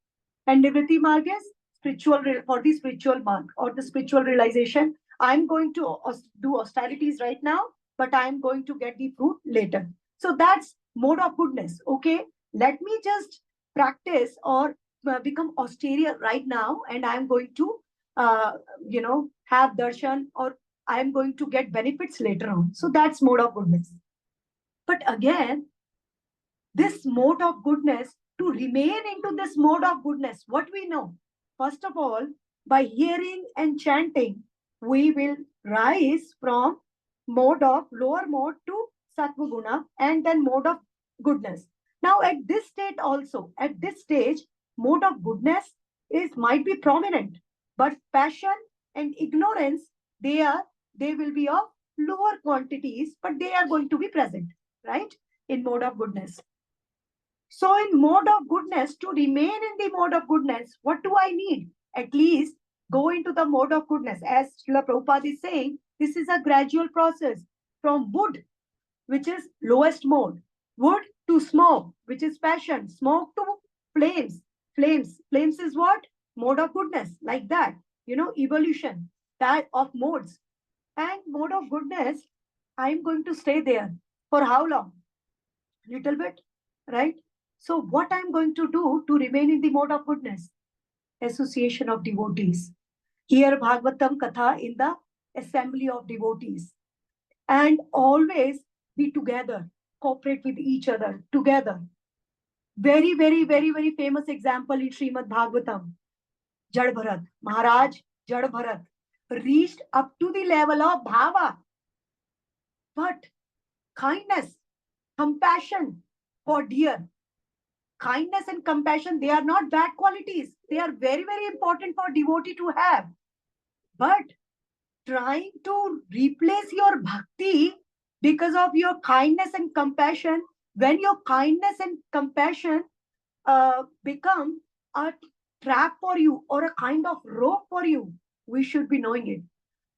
And Nivritti marg is spiritual, for the spiritual mark or the spiritual realization. I'm going to do austerities right now, but I'm going to get the fruit later. So that's mode of goodness. Okay, let me just practice or become austere right now, and I'm going to, have darshan, or I'm going to get benefits later on. So that's mode of goodness. But again, this mode of goodness, to remain into this mode of goodness, what we know, first of all, by hearing and chanting, we will rise from mode of lower mode to sattva guna, and then mode of goodness. Now, at this state also, at this stage, mode of goodness might be prominent, but passion and ignorance, they will be of lower quantities, but they are going to be present, right? In mode of goodness. So in mode of goodness, to remain in the mode of goodness, what do I need? At least go into the mode of goodness. As Srila Prabhupada is saying, this is a gradual process from wood, which is lowest mode, wood to smoke, which is passion, smoke to flames. Flames is what? Mode of goodness, like that, evolution, that of modes. And mode of goodness, I'm going to stay there. For how long? Little bit, right? So what I'm going to do to remain in the mode of goodness? Association of devotees. Hear Bhagavatam Katha in the assembly of devotees. And always be together, cooperate with each other, together. Very, very, very, very famous example in Srimad Bhagavatam. Jad Bharat, Maharaj Jad Bharat reached up to the level of bhava. But kindness, compassion for deer, kindness and compassion, they are not bad qualities. They are very, very important for devotee to have. But trying to replace your bhakti because of your kindness and compassion, when your kindness and compassion become a trap for you or a kind of rope for you, we should be knowing it.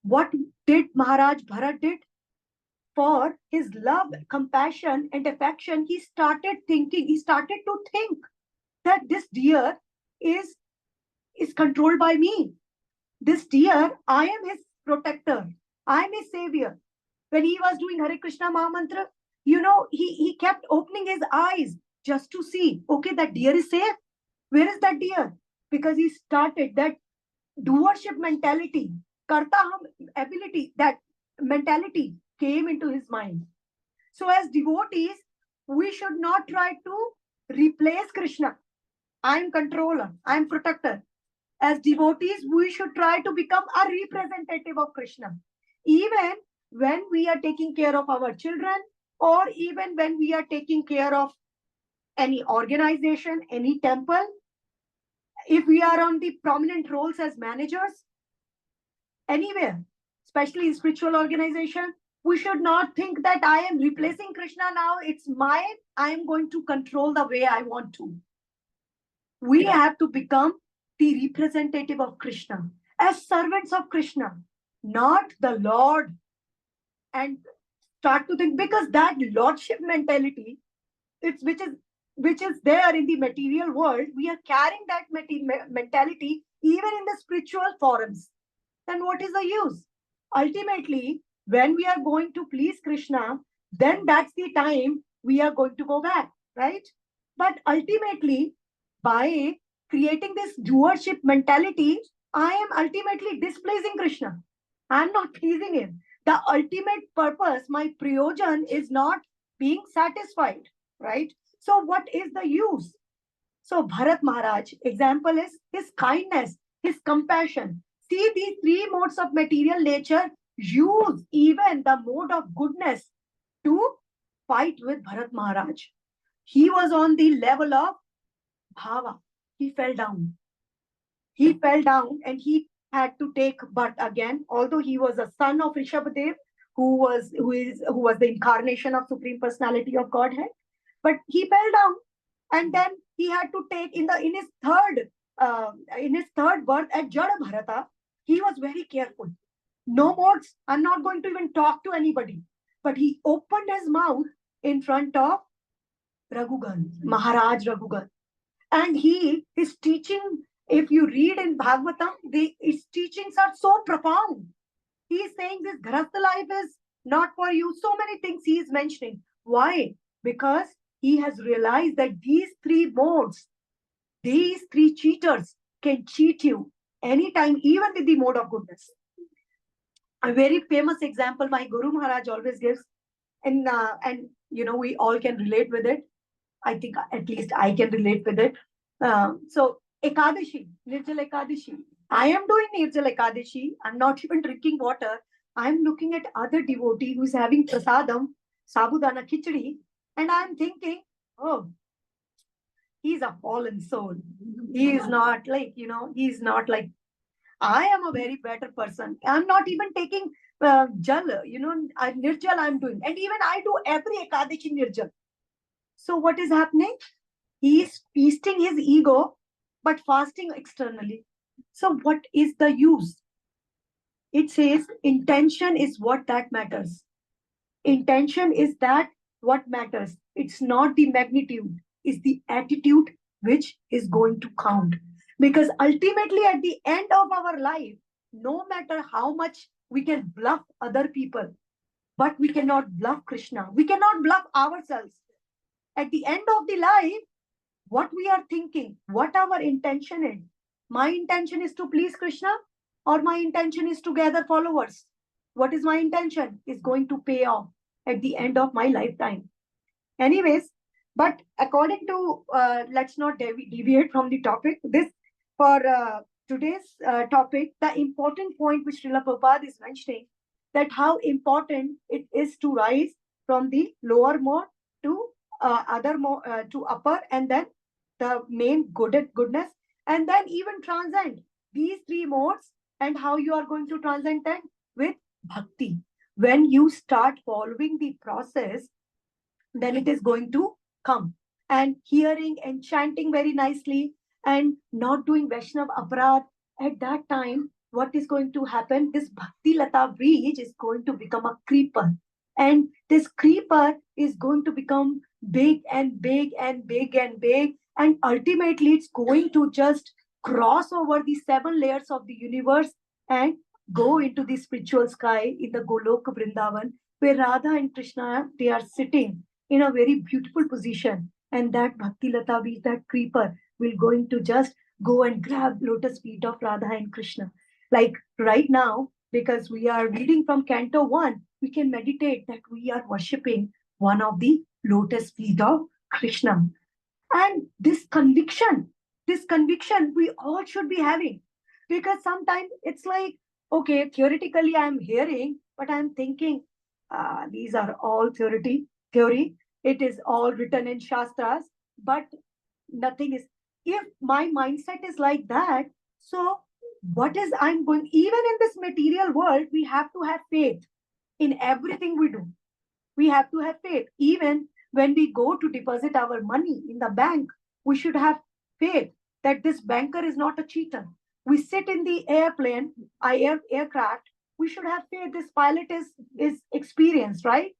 What did Maharaj Bharat did? For his love, compassion, and affection, he started to think that this deer is controlled by me. This deer, I am his protector. I am his savior. When he was doing Hare Krishna Mahamantra, he kept opening his eyes just to see, okay, that deer is safe. Where is that deer? Because he started that doership mentality, kartaham ability, that mentality came into his mind. So as devotees, we should not try to replace Krishna. I'm controller, I'm protector. As devotees, we should try to become a representative of Krishna. Even when we are taking care of our children, or even when we are taking care of any organization, any temple, if we are on the prominent roles as managers, anywhere, especially in spiritual organization, we should not think that I am replacing Krishna now. It's mine. I am going to control the way I want to. We have to become the representative of Krishna as servants of Krishna, not the Lord. And start to think, because that lordship mentality, which is there in the material world, we are carrying that mentality even in the spiritual forums. Then what is the use? Ultimately, when we are going to please Krishna, then that's the time we are going to go back, right? But ultimately, by creating this doership mentality, I am ultimately displeasing Krishna. I'm not pleasing him. The ultimate purpose, my prayojan, is not being satisfied, right? So what is the use? So Bharat Maharaj, example is his kindness, his compassion. See, these three modes of material nature use even the mode of goodness to fight with Bharat Maharaj. He was on the level of bhava. He fell down. He fell down and he had to take birth again. Although he was a son of Rishabhadev, who was the incarnation of Supreme Personality of Godhead, but he fell down, and then he had to take in his third birth at Jada Bharata. He was very careful. No modes. I'm not going to even talk to anybody. But he opened his mouth in front of Raghugan, Maharaj Raghugan. And his teaching, if you read in Bhagavatam, his teachings are so profound. He is saying this Grahastha life is not for you. So many things he is mentioning. Why? Because he has realized that these three modes, these three cheaters can cheat you anytime, even with the mode of goodness. A very famous example my Guru Maharaj always gives, and we all can relate with it. I think at least I can relate with it. So Ekadashi, Nirjal Ekadashi. I am doing Nirjal Ekadashi. I'm not even drinking water. I'm looking at other devotee who's having prasadam, sabudana khichdi, and I'm thinking, oh, he's a fallen soul. He is not like, he's not like, I am a very better person. I'm not even taking jal, nirjal I'm doing. And even I do every Ekadashi nirjal. So what is happening? He is feasting his ego, but fasting externally. So what is the use? It says intention is what that matters. Intention is that what matters. It's not the magnitude, it's the attitude which is going to count. Because ultimately at the end of our life, no matter how much we can bluff other people, but we cannot bluff Krishna. We cannot bluff ourselves. At the end of the life, what we are thinking, what our intention is. My intention is to please Krishna, or my intention is to gather followers. What is my intention is going to pay off at the end of my lifetime. Anyways, but according to, let's not deviate from the topic. For today's topic, the important point which Srila Prabhupada is mentioning, that how important it is to rise from the lower mode to to upper, and then the main goodness, and then even transcend these three modes. And how you are going to transcend them? With bhakti. When you start following the process, then it is going to come. And hearing and chanting very nicely and not doing Vaishnav aparad, at that time, what is going to happen? This Bhakti Lata bridge is going to become a creeper. And this creeper is going to become big and big and big and big. And ultimately, it's going to just cross over the 7 layers of the universe and go into the spiritual sky in the Goloka Vrindavan, where Radha and Krishna, they are sitting in a very beautiful position. And that Bhakti Lata bridge, that creeper, will going to just go and grab lotus feet of Radha and Krishna. Like right now, because we are reading from Canto 1, we can meditate that we are worshipping one of the lotus feet of Krishna. And this conviction we all should be having. Because sometimes it's like, okay, theoretically I'm hearing, but I'm thinking, these are all theory. It is all written in Shastras, but nothing is. If my mindset is like that, so what is I'm going, even in this material world, we have to have faith in everything we do. We have to have faith. Even when we go to deposit our money in the bank, we should have faith that this banker is not a cheater. We sit in the airplane, aircraft, we should have faith this pilot is experienced, right?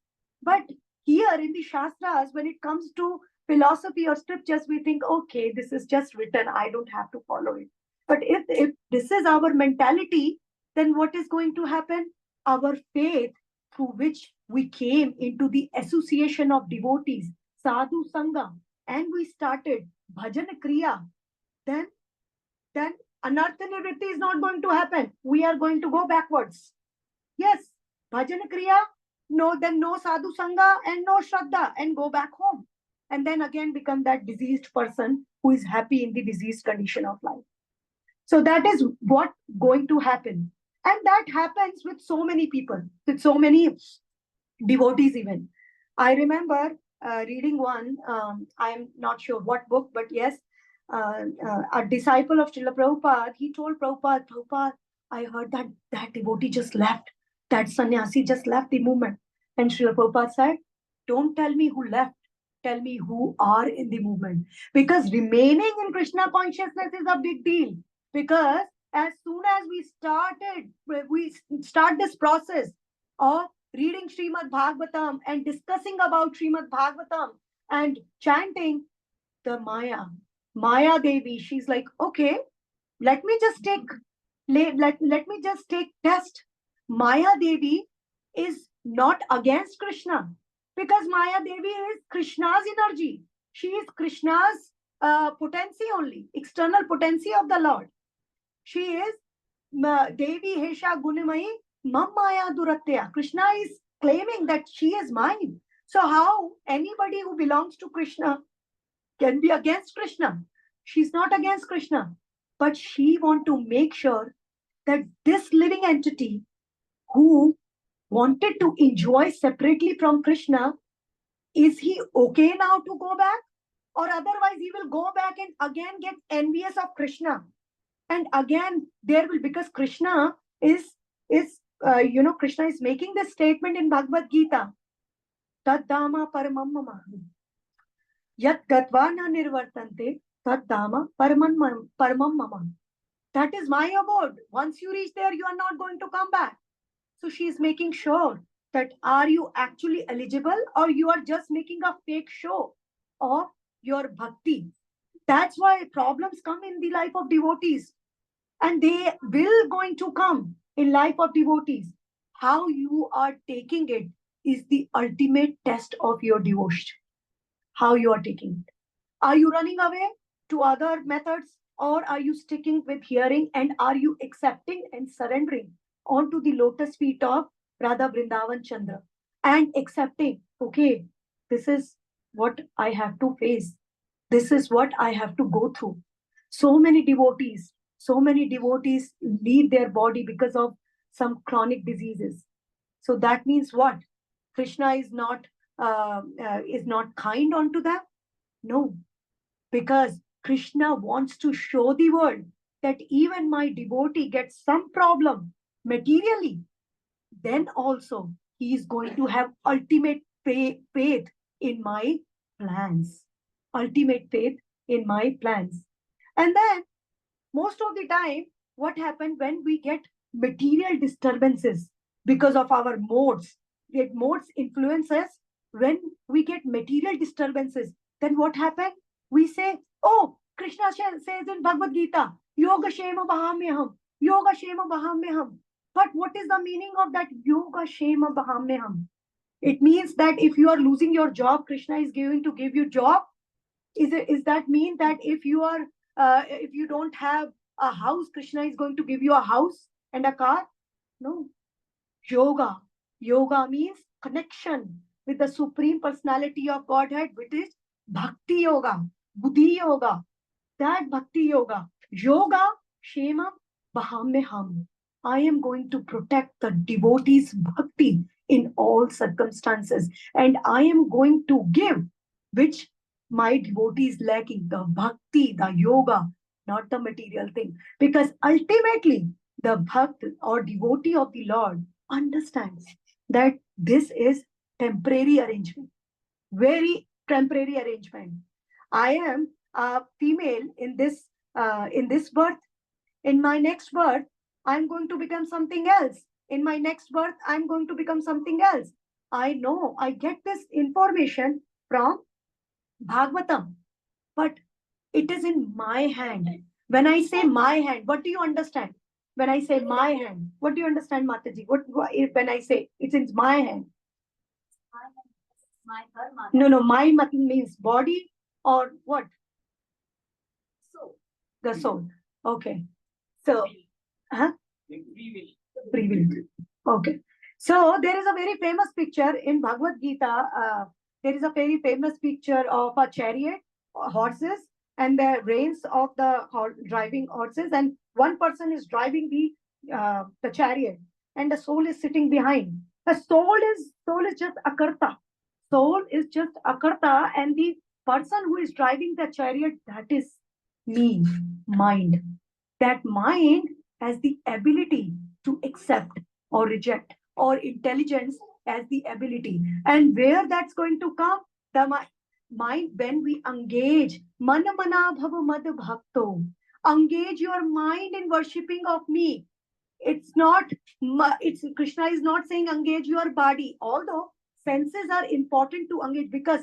But here in the Shastras, when it comes to philosophy or scriptures, we think, okay, this is just written, I don't have to follow it. But if this is our mentality, then what is going to happen? Our faith, through which we came into the association of devotees, sadhu sangha, and we started bhajan kriya, then anartha nivritti is not going to happen. We are going to go backwards. Yes, bhajan kriya, no, then no sadhu sangha and no shraddha, and go back home. And then again become that diseased person who is happy in the diseased condition of life. So that is what going to happen. And that happens with so many people, with so many devotees even. I remember reading one, I'm not sure what book, but yes, a disciple of Srila Prabhupada, he told Prabhupada, Prabhupada, I heard that that devotee just left, that sannyasi just left the movement. And Srila Prabhupada said, don't tell me who left, tell me who are in the movement. Because remaining in Krishna consciousness is a big deal. Because as soon as we start this process of reading Srimad Bhagavatam and discussing about Srimad Bhagavatam and chanting, the Maya Devi, she's like, okay, let me just take test. Maya Devi is not against Krishna, because Maya Devi is Krishna's energy. She is Krishna's potency only, external potency of the Lord. She is Devi Hesha Gunamayi Mam Maya Duratya. Krishna is claiming that she is mine. So how anybody who belongs to Krishna can be against Krishna? She's not against Krishna, but she wants to make sure that this living entity who wanted to enjoy separately from Krishna, is he okay now to go back? Or otherwise he will go back and again get envious of Krishna. And again, there will, because Krishna is Krishna is making this statement in Bhagavad Gita. Tad dama paramam mama. Yat gatva na nirvartante, tad dama paramam mama. That is my abode. Once you reach there, you are not going to come back. So she is making sure that are you actually eligible, or you are just making a fake show of your bhakti. That's why problems come in the life of devotees. And they will going to come in life of devotees. How you are taking it is the ultimate test of your devotion. How you are taking it. Are you running away to other methods, or are you sticking with hearing, and are you accepting and surrendering onto the lotus feet of Radha Vrindavan Chandra and accepting, okay, this is what I have to face. This is what I have to go through. So many devotees leave their body because of some chronic diseases. So that means what? Krishna is not kind unto them? No, because Krishna wants to show the world that even my devotee gets some problem materially, then also he is going to have ultimate faith in my plans. Ultimate faith in my plans. And then most of the time, what happens when we get material disturbances because of our modes? Get modes influences. When we get material disturbances, then what happens? We say, oh, Krishna says in Bhagavad Gita, Yoga Shema Bahamyaham, Yoga Shema Bahamyaham. But what is the meaning of that Yoga Shema Bahamyaham? It means that if you are losing your job, Krishna is going to give you job. Is that mean that if you don't have a house, Krishna is going to give you a house and a car? No. Yoga means connection with the Supreme Personality of Godhead, which is Bhakti Yoga, Buddhi Yoga. That Bhakti Yoga. Yoga, Shema, Bahamyaham. I am going to protect the devotee's bhakti in all circumstances. And I am going to give, which my devotee is lacking, the bhakti, the yoga, not the material thing. Because ultimately, the bhakt or devotee of the Lord understands that this is temporary arrangement, very temporary arrangement. I am a female in this birth. In my next birth, I'm going to become something else. In my next birth, I'm going to become something else. I know, I get this information from Bhagavatam, but it is in my hand. When I say my hand, what do you understand? When I say my hand, what do you understand, Mathaji? What when I say it's in my hand? No, my means body or what? Soul. The soul. Okay. So, huh? Free will. Okay. So there is a very famous picture in Bhagavad Gita. There is a very famous picture of a chariot, horses, and the reins of the driving horses, and one person is driving the chariot, and the soul is sitting behind. The soul is just a karta. Soul is just a karta, and the person who is driving the chariot, that is me, mind. That mind has the ability to accept or reject, or intelligence as the ability. And where that's going to come? The mind, when we engage, mana mana bhava mad bhakto, engage your mind in worshipping of me. It's not, it's Krishna is not saying engage your body, although senses are important to engage, because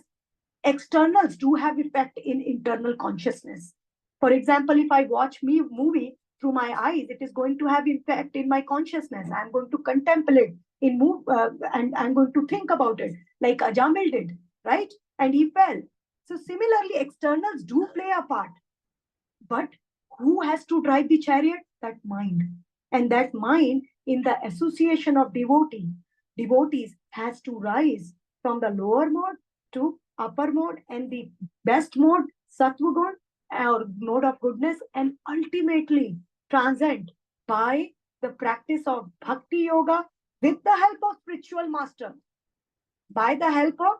externals do have effect in internal consciousness. For example, if I watch movie through my eyes, it is going to have impact in my consciousness. I'm going to contemplate and I'm going to think about it, like Ajamil did, right? And he fell. So similarly, externals do play a part. But who has to drive the chariot? That mind. And that mind, in the association of devotees has to rise from the lower mode to upper mode, and the best mode, sattva gun, or mode of goodness, and ultimately transcend by the practice of bhakti yoga with the help of spiritual master, by the help of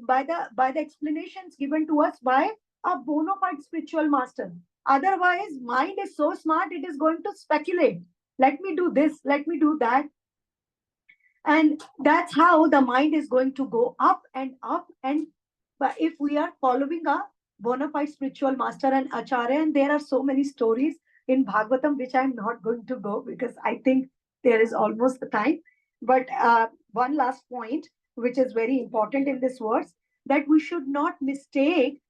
by the explanations given to us by a bona fide spiritual master. Otherwise, mind is so smart, it is going to speculate. Let me do this, let me do that. And that's how the mind is going to go up and up. And but if we are following a bona fide spiritual master and acharya, and there are so many stories in Bhagavatam, which I'm not going to go because I think there is almost the time. But one last point, which is very important in this verse, that we should not mistake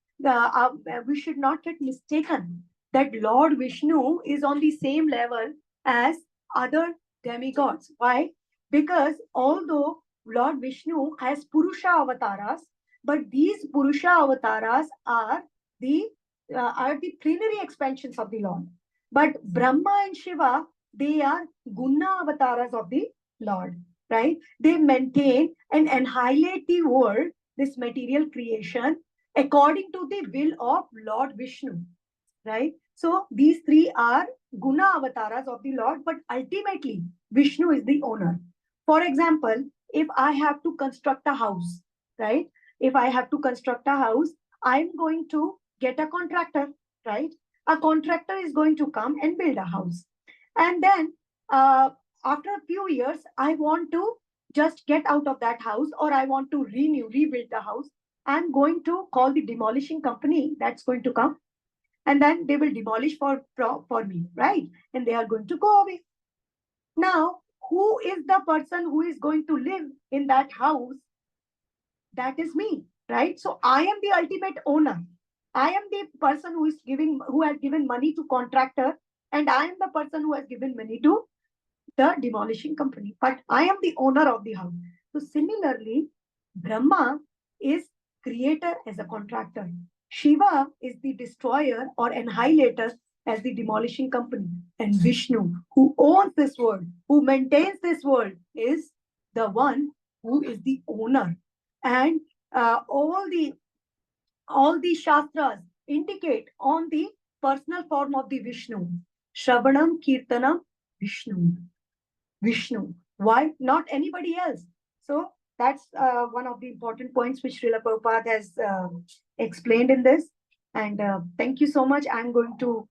we should not get mistaken that Lord Vishnu is on the same level as other demigods. Why? Because although Lord Vishnu has Purusha avatars, but these Purusha avatars are the plenary expansions of the Lord. But Brahma and Shiva, they are Guna avatars of the Lord, right? They maintain and annihilate the world, this material creation, according to the will of Lord Vishnu, right? So these three are Guna avatars of the Lord, but ultimately Vishnu is the owner. For example, if I have to construct a house, right? If I have to construct a house, I'm going to get a contractor, right? A contractor is going to come and build a house. And then after a few years, I want to just get out of that house, or I want to rebuild the house. I'm going to call the demolishing company that's going to come, and then they will demolish for me, right? And they are going to go away. Now, who is the person who is going to live in that house? That is me, right? So I am the ultimate owner. I am the person who has given money to contractor, and I am the person who has given money to the demolishing company. But I am the owner of the house. So similarly, Brahma is creator as a contractor. Shiva is the destroyer or annihilator as the demolishing company. And Vishnu, who owns this world, who maintains this world, is the one who is the owner. And all the Shastras indicate on the personal form of the Vishnu. Shravanam, Kirtanam, Vishnu. Why? Not anybody else. So that's one of the important points which Srila Prabhupada has explained in this. And thank you so much. I'm going to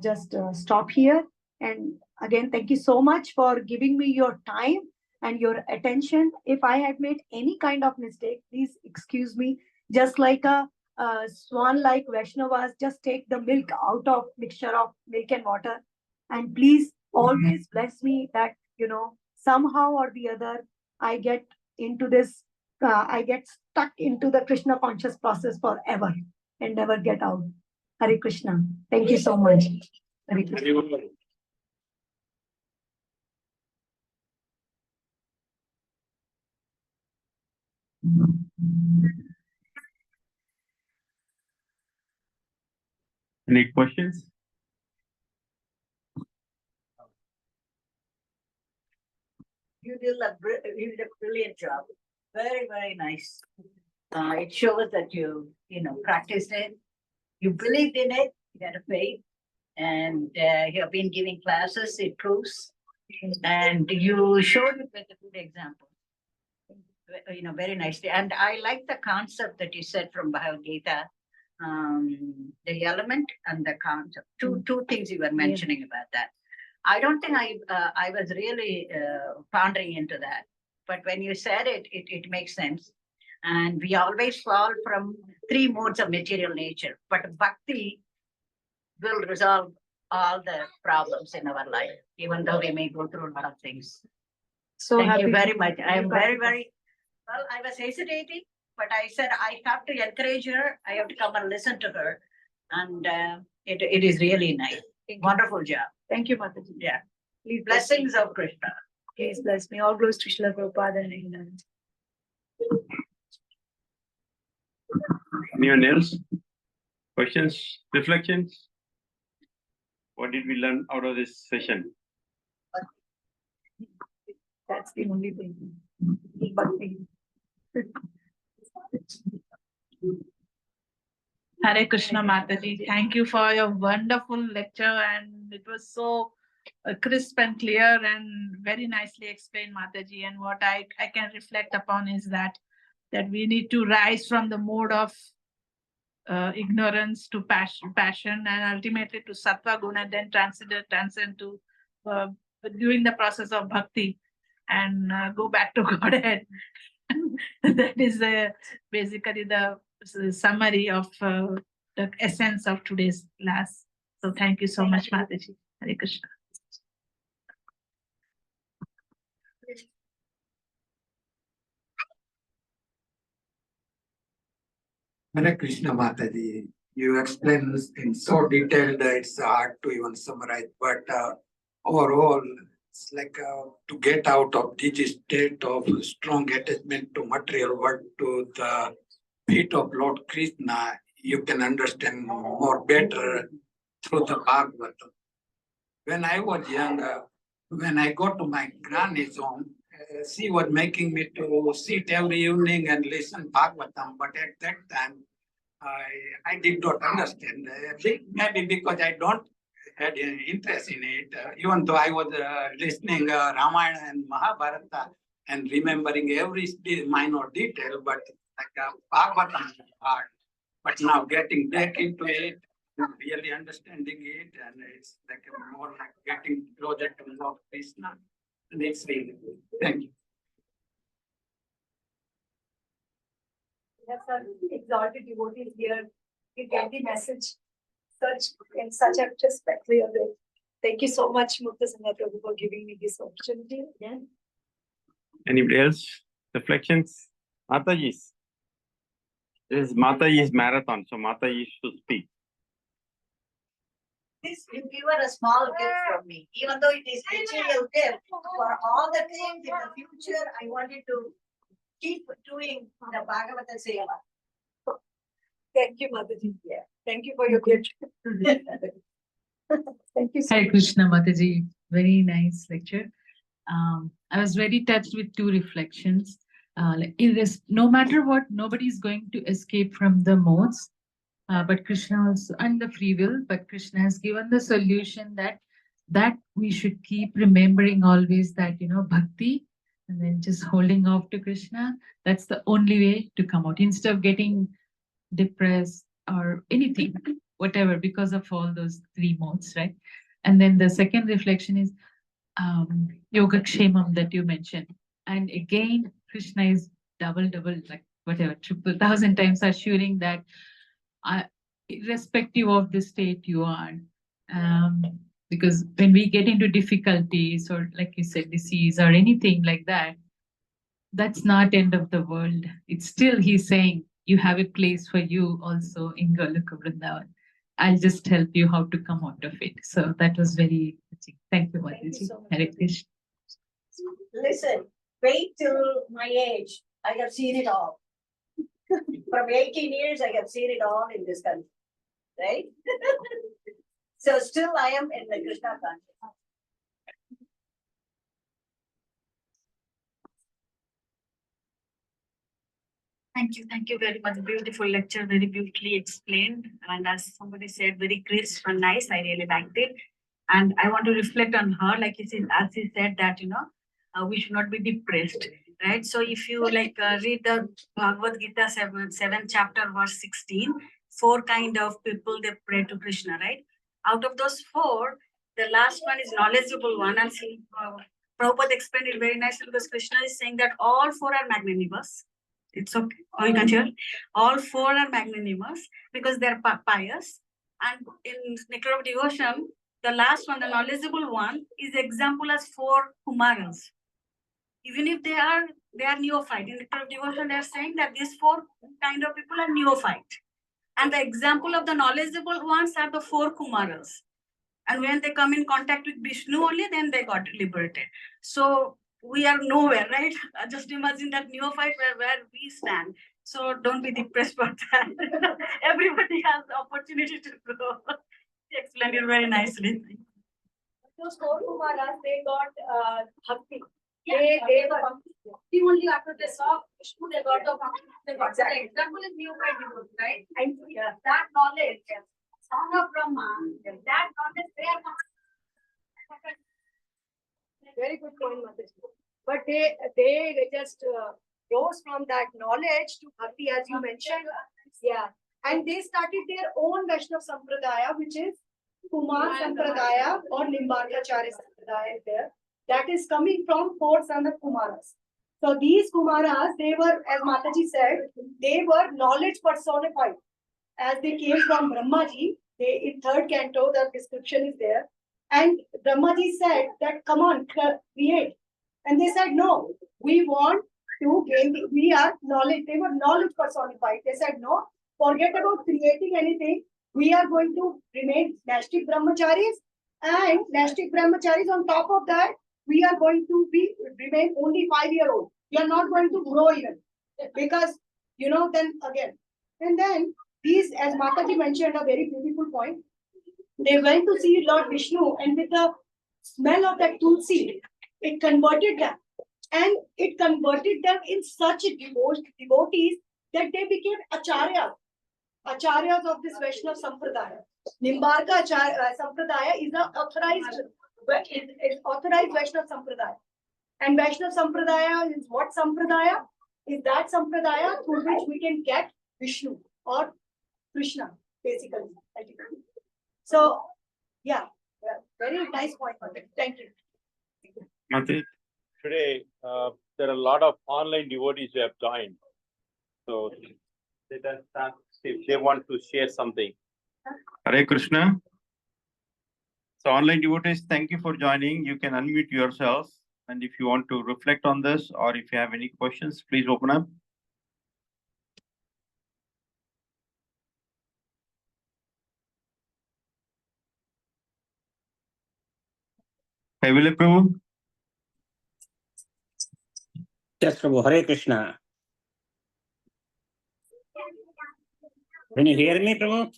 just stop here. And again, thank you so much for giving me your time and your attention. If I had made any kind of mistake, please excuse me. Just like a swan like Vaishnavas, just take the milk out of mixture of milk and water. And please always bless me that, somehow or the other, I get into this, I get stuck into the Krishna conscious process forever and never get out. Hare Krishna. Thank you so much. Hare Krishna. Any questions? You did a brilliant job. Very, very nice. It shows that you practiced it. You believed in it, you had a faith, and you have been giving classes, it proves. And you showed it with a good example. Very nicely. And I like the concept that you said from Bhagavad Gita, the element and the concept. Two things you were mentioning about that. I don't think I was really pondering into that, but when you said it, it makes sense. And we always fall from three modes of material nature, but bhakti will resolve all the problems in our life, even though we may go through a lot of things. So Thank happy you very to- much. I am very, well, I was hesitating, but I said I have to encourage her. I have to come and listen to her. And it is really nice. Wonderful job. Thank you, Mathaji. Yeah. Please bless Blessings of Krishna. me. Please bless me. All glories to Srila Prabhupada and Nityananda. Anyone else? Questions, reflections? What did we learn out of this session? That's the only thing. Bhakti. Hare Krishna Mataji, thank you for your wonderful lecture, and it was so crisp and clear and very nicely explained, Mataji. And what I can reflect upon is that we need to rise from the mode of ignorance to passion, and ultimately to sattva guna, and then transcend to during the process of bhakti and go back to Godhead. That is basically the summary of the essence of today's class. So thank you so much, Mataji. Hare Krishna. Hare Krishna Mataji, you explained this in so detailed that it's hard to even summarize, but overall, it's like to get out of this state of strong attachment to material world, to the feet of Lord Krishna, you can understand more better through the Bhagavatam. When I was young, when I go to my granny's home, she was making me to sit every evening and listen Bhagavatam, but at that time, I did not understand. Maybe because I don't had any interest in it, even though I was listening Ramayana and Mahabharata and remembering every minor detail, but like Bhagavatam is hard. But now getting back into it, really understanding it, and it's like more like getting closer to Lord Krishna. And it's really good. Thank you. Yes, sir. Exalted devotees here. We get the message in such a clear way. Thank you so much, Mukta Sangha Prabhu, for giving me this opportunity again. Anybody else? Reflections? Mataji's. This is Mataji's marathon, so Mataji should speak. This, you give her a small gift from me, even though it is material gift. For all the things in the future, I wanted to keep doing the Bhagavata Seva. Thank you, Mataji. Yeah. Thank you for your gift. Thank you so Hare much. Krishna Mataji, very nice lecture. I was very touched with two reflections. No matter what, nobody is going to escape from the modes, but Krishna also, and the free will, but Krishna has given the solution that we should keep remembering always that, bhakti, and then just holding off to Krishna. That's the only way to come out instead of getting depressed or anything, whatever, because of all those three modes, right? And then the second reflection is yoga kshemam that you mentioned. And again, Krishna is double, like whatever, triple, 1,000 times assuring that irrespective of the state you are, because when we get into difficulties or like you said, disease or anything like that, that's not end of the world. It's still, he's saying, you have a place for you also in Goloka Vrindavan. I'll just help you how to come out of it. So that was very touching. Thank you, Thank you Mataji. so much. Hare Krishna. Listen, wait till my age. I have seen it all. From 18 years, I have seen it all in this country, right? So still I am in the Krishna consciousness. Thank you very much. Beautiful lecture, very beautifully explained. And as somebody said, very crisp and nice. I really liked it. And I want to reflect on her, like you said, as he said that, we should not be depressed, right? So if you read the Bhagavad Gita 7th chapter, verse 16, 4 kind of people, they pray to Krishna, right? Out of those 4, the last one is knowledgeable one. And Prabhupada explained it very nicely because Krishna is saying that all 4 are magnanimous. It's okay. Or you can hear. All 4 are magnanimous because they're pious. And in Nectar of Devotion, the last one, the knowledgeable one, is example as 4 Kumaras. Even if they are neophyte. In Nectar of Devotion, they are saying that these 4 kind of people are neophyte. And the example of the knowledgeable ones are the 4 Kumaras. And when they come in contact with Vishnu only, then they got liberated. So we are nowhere, right? Just imagine that neophyte where we stand. So don't be depressed about that. Everybody has the opportunity to grow. He explained it very nicely. Those 4 Kumaras, they got bhakti. They were bhakti only after they saw Vishnu, they got the bhakti. They got the example is neophyte devotee, right? And that knowledge, Song of Brahma, that knowledge they are not. Very good point, Mathaji. But they just rose from that knowledge to bhakti, as you mentioned. Yeah. And they started their own Vaishnava Sampradaya, which is Kumar Sampradaya or Nimbarkacharya Sampradaya there. That is coming from 4 sons of Kumaras. So these Kumaras, they were, as Mataji said, they were knowledge personified. As they came from Brahmaji, in 3rd canto, the description is there. And Brahmaji said that, come on, create. And they said, no, we want to gain, we are knowledge. They were knowledge personified. They said, no, forget about creating anything. We are going to remain Nashtik Brahmacharis. And Nashtik Brahmacharis, on top of that, we are going to remain only 5-year-old. We are not going to grow even. Because, then again. And then these, as Mataji mentioned, a very beautiful point. They went to see Lord Vishnu, and with the smell of that tulsi, it converted them. And it converted them in such devotees that they became acharyas of this Vaishnava Sampradaya. Nimbarka Sampradaya is an authorized Vaishnava Sampradaya. And Vaishnava Sampradaya is what Sampradaya? Is that Sampradaya through which we can get Vishnu or Krishna, basically. So, yeah, very nice point. Thank you. Mathaji, today there are a lot of online devotees who have joined. So let us ask if they want to share something. Hare Krishna. So online devotees, thank you for joining. You can unmute yourselves. And if you want to reflect on this or if you have any questions, please open up. Kaivalya Prabhu. Yes, Prabhu. Hare Krishna. Can you hear me, Prabhu?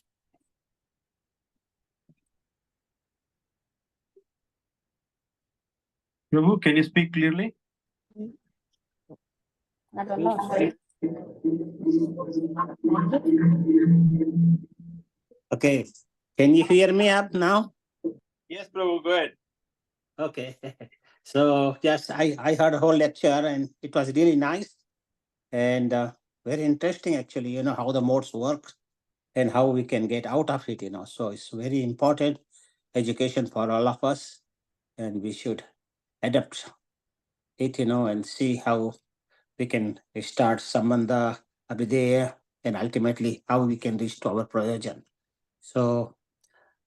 Prabhu, can you speak clearly? I don't know. Okay. Can you hear me up now? Yes, Prabhu, go ahead. Okay. So, yes, I heard a whole lecture and it was really nice and very interesting, actually, how the modes work and how we can get out of it, So it's very important education for all of us and we should adapt it, and see how we can start Sambandha, Abhideya, and ultimately how we can reach to our Prayojan. So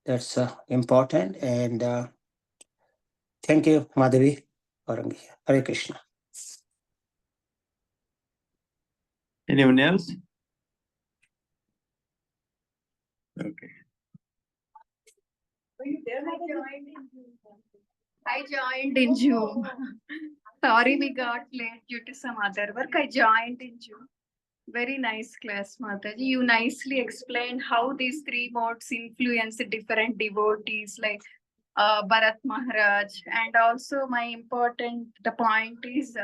that's important. And thank you, Madhavi Gaurangi. Hare Krishna. Anyone else? Okay. Were you there? I joined in Zoom. Sorry, we got late due to some other work. I joined in June. Very nice class, Mathaji. You nicely explained how these three modes influence the different devotees, like Bharat Maharaj. And also, the point is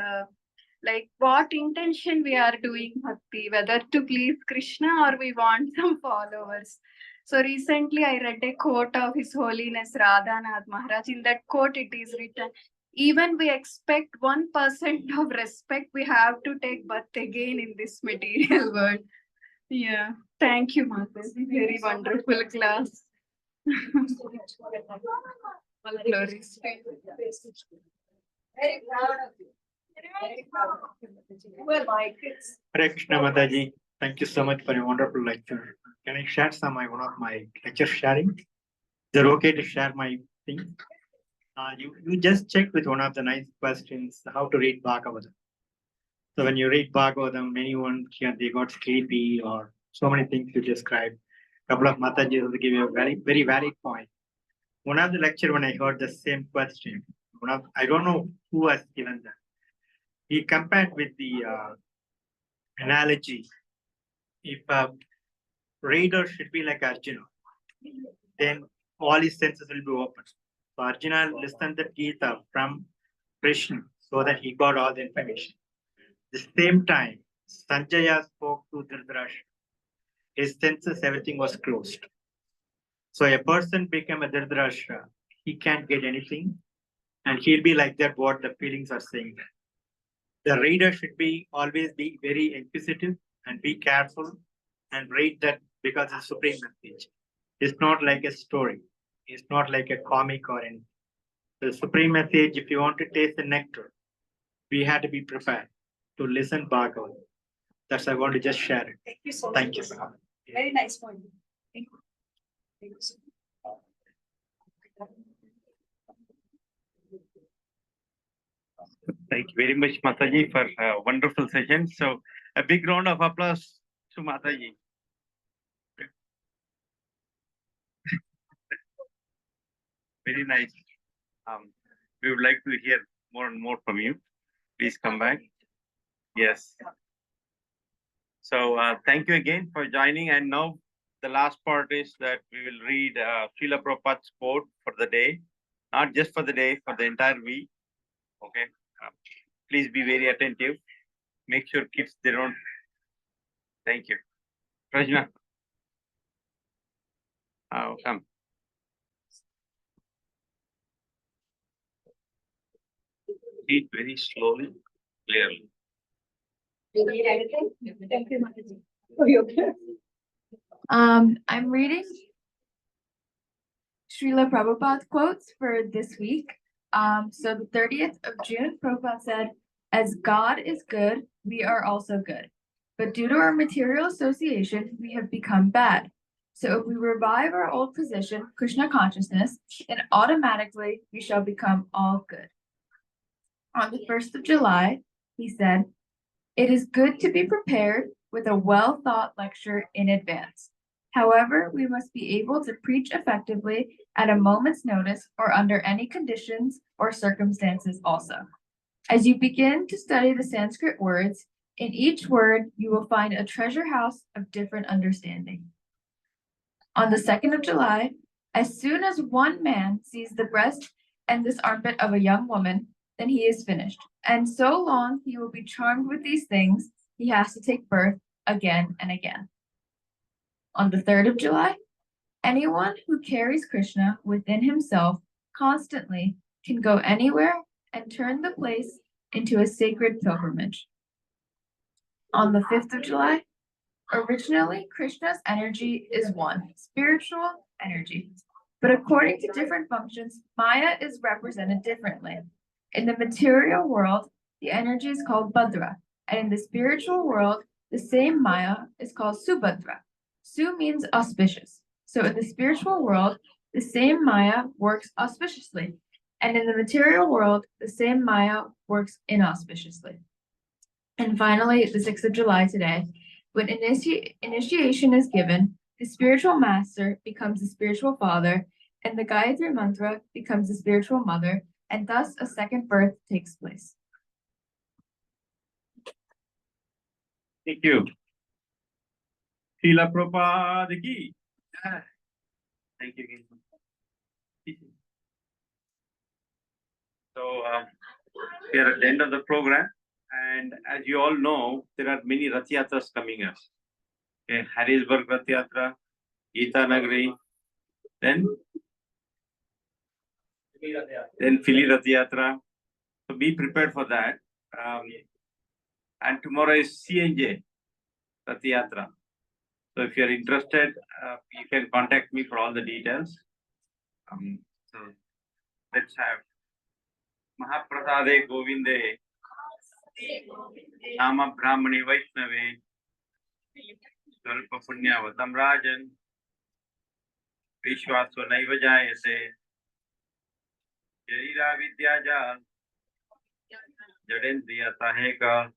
like what intention we are doing bhakti, whether to please Krishna or we want some followers. So recently I read a quote of His Holiness Radhanath Maharaj. In that quote, it is written, even we expect 1% of respect, we have to take birth again in this material world. Yeah. Thank you, Mataji. Very wonderful class. All glories to you. Very proud of you. Very proud of you. Well, my kids. Hare Krishna Mataji, thank you so much for your wonderful lecture. Can I share one of my lecture sharing? Is it okay to share my thing? You just checked with one of the nice questions how to read Bhagavatam. So when you read Bhagavatam, anyone here they got sleepy or so many things you described. Couple of Mataji will give you a very valid point. One of the lecture when I heard the same question, I don't know who has given that. He compared with the analogy. If a reader should be like Arjuna, then all his senses will be open. So Arjuna listened the Gita from Krishna so that he got all the information. At the same time, Sanjaya spoke to Dhritarashtra. His senses, everything was closed. So a person became a Dhritarashtra, he can't get anything, and he'll be like that what the feelings are saying. The reader should always be very inquisitive and be careful and read that because it's supreme message. It's not like a story. It's not like a comic or anything. The supreme message, if you want to taste the nectar, we have to be prepared to listen Bhagavad. That's I want to just share it. Thank you so much. Thank you. Very nice point. Thank you. Thank you so much. Thank you very much, Mathaji, for a wonderful session. So a big round of applause to Mathaji. Very nice. We would like to hear more and more from you. Please come back. Yes. So thank you again for joining. And now the last part is that we will read Srila Prabhupada's quote for the day, not just for the day, for the entire week. Okay. Please be very attentive. Make sure kids, they don't. Thank you. Rajna. Come. Read very slowly, clearly. Thank you, Mataji. I'm reading Srila Prabhupada quotes for this week. So the 30th of June, Prabhupada said, as God is good, we are also good. But due to our material association, we have become bad. So if we revive our old position, Krishna consciousness, then automatically we shall become all good. On the 1st of July, he said, it is good to be prepared with a well-thought lecture in advance. However, we must be able to preach effectively at a moment's notice or under any conditions or circumstances also. As you begin to study the Sanskrit words, in each word you will find a treasure house of different understanding. On the 2nd of July, as soon as one man sees the breast and this armpit of a young woman, then he is finished. And so long he will be charmed with these things, he has to take birth again and again. On the 3rd of July, anyone who carries Krishna within himself constantly can go anywhere and turn the place into a sacred pilgrimage. On the 5th of July, originally Krishna's energy is one, spiritual energy. But according to different functions, Maya is represented differently. In the material world, the energy is called Bhadra, and in the spiritual world, the same Maya is called Subhadra. Su means auspicious. So in the spiritual world, the same Maya works auspiciously, and in the material world, the same Maya works inauspiciously. And finally, the 6th of July today, when initiation is given, the spiritual master becomes the spiritual father, and the Gayatri mantra becomes the spiritual mother, and thus a second birth takes place. Thank you. Srila Prabhupada ki. Thank you. So we are at the end of the program, and as you all know, there are many Rath Yatras coming up. Okay, Harrisburg Rath Yatra, Gita Nagari, then Philly Rath Yatra. So be prepared for that. And tomorrow is CNJ Rath Yatra. So if you are interested, you can contact me for all the details. So let's have Mahaprasade Govinde, Nama Brahmani Vaishnave, Svalpa Punyavatam Rajan, Vishwasva Naiva Jayase, Jarira Vidyaja, Jadendriya Saheka,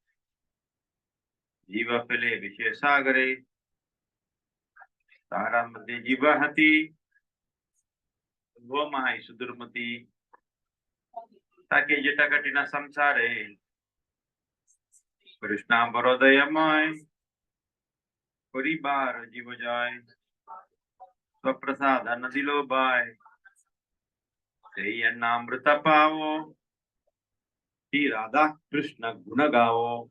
Jiva Phile Vishesagare, Taramati Jiva Hati, Vomai Sudurmati, Take Jatakatina Samsare, Krishna Barodayamai, Puribar Jivajai, Swaprasad Anadilo Bai, Sayanamrita Pavo, Sri Radha Krishna Gunagao,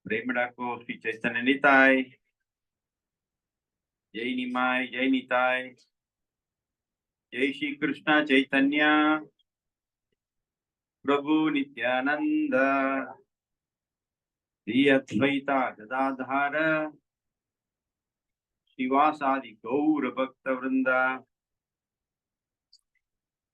Premadako Sri Chaitanya Nitai, Jai Nimai, Jai Nitai, Jai Shri Krishna Chaitanya, Prabhu Nityananda, Sri Advaita Gadadhara, Shivasadi Gaura Bhakta Vrinda,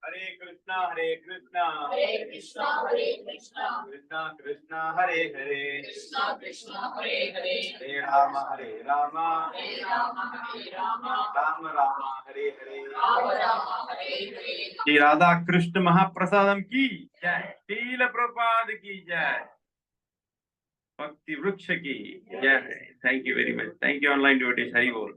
Hare Krishna, Hare Krishna, Hare Krishna, Hare Krishna, Krishna Krishna, Hare Hare, Krishna Krishna, Hare Hare, Hare Rama, Hare Rama, Hare Rama, Hare Rama, Rama Rama, Hare Hare. Rama Rama, Hare Hare. Shri Radha Krishna Mahaprasadam ki jai, Srila Prabhupada ki jai, Bhakti Vriksha ki jai. Thank you very much. Thank you, online devotees. Hari Bol.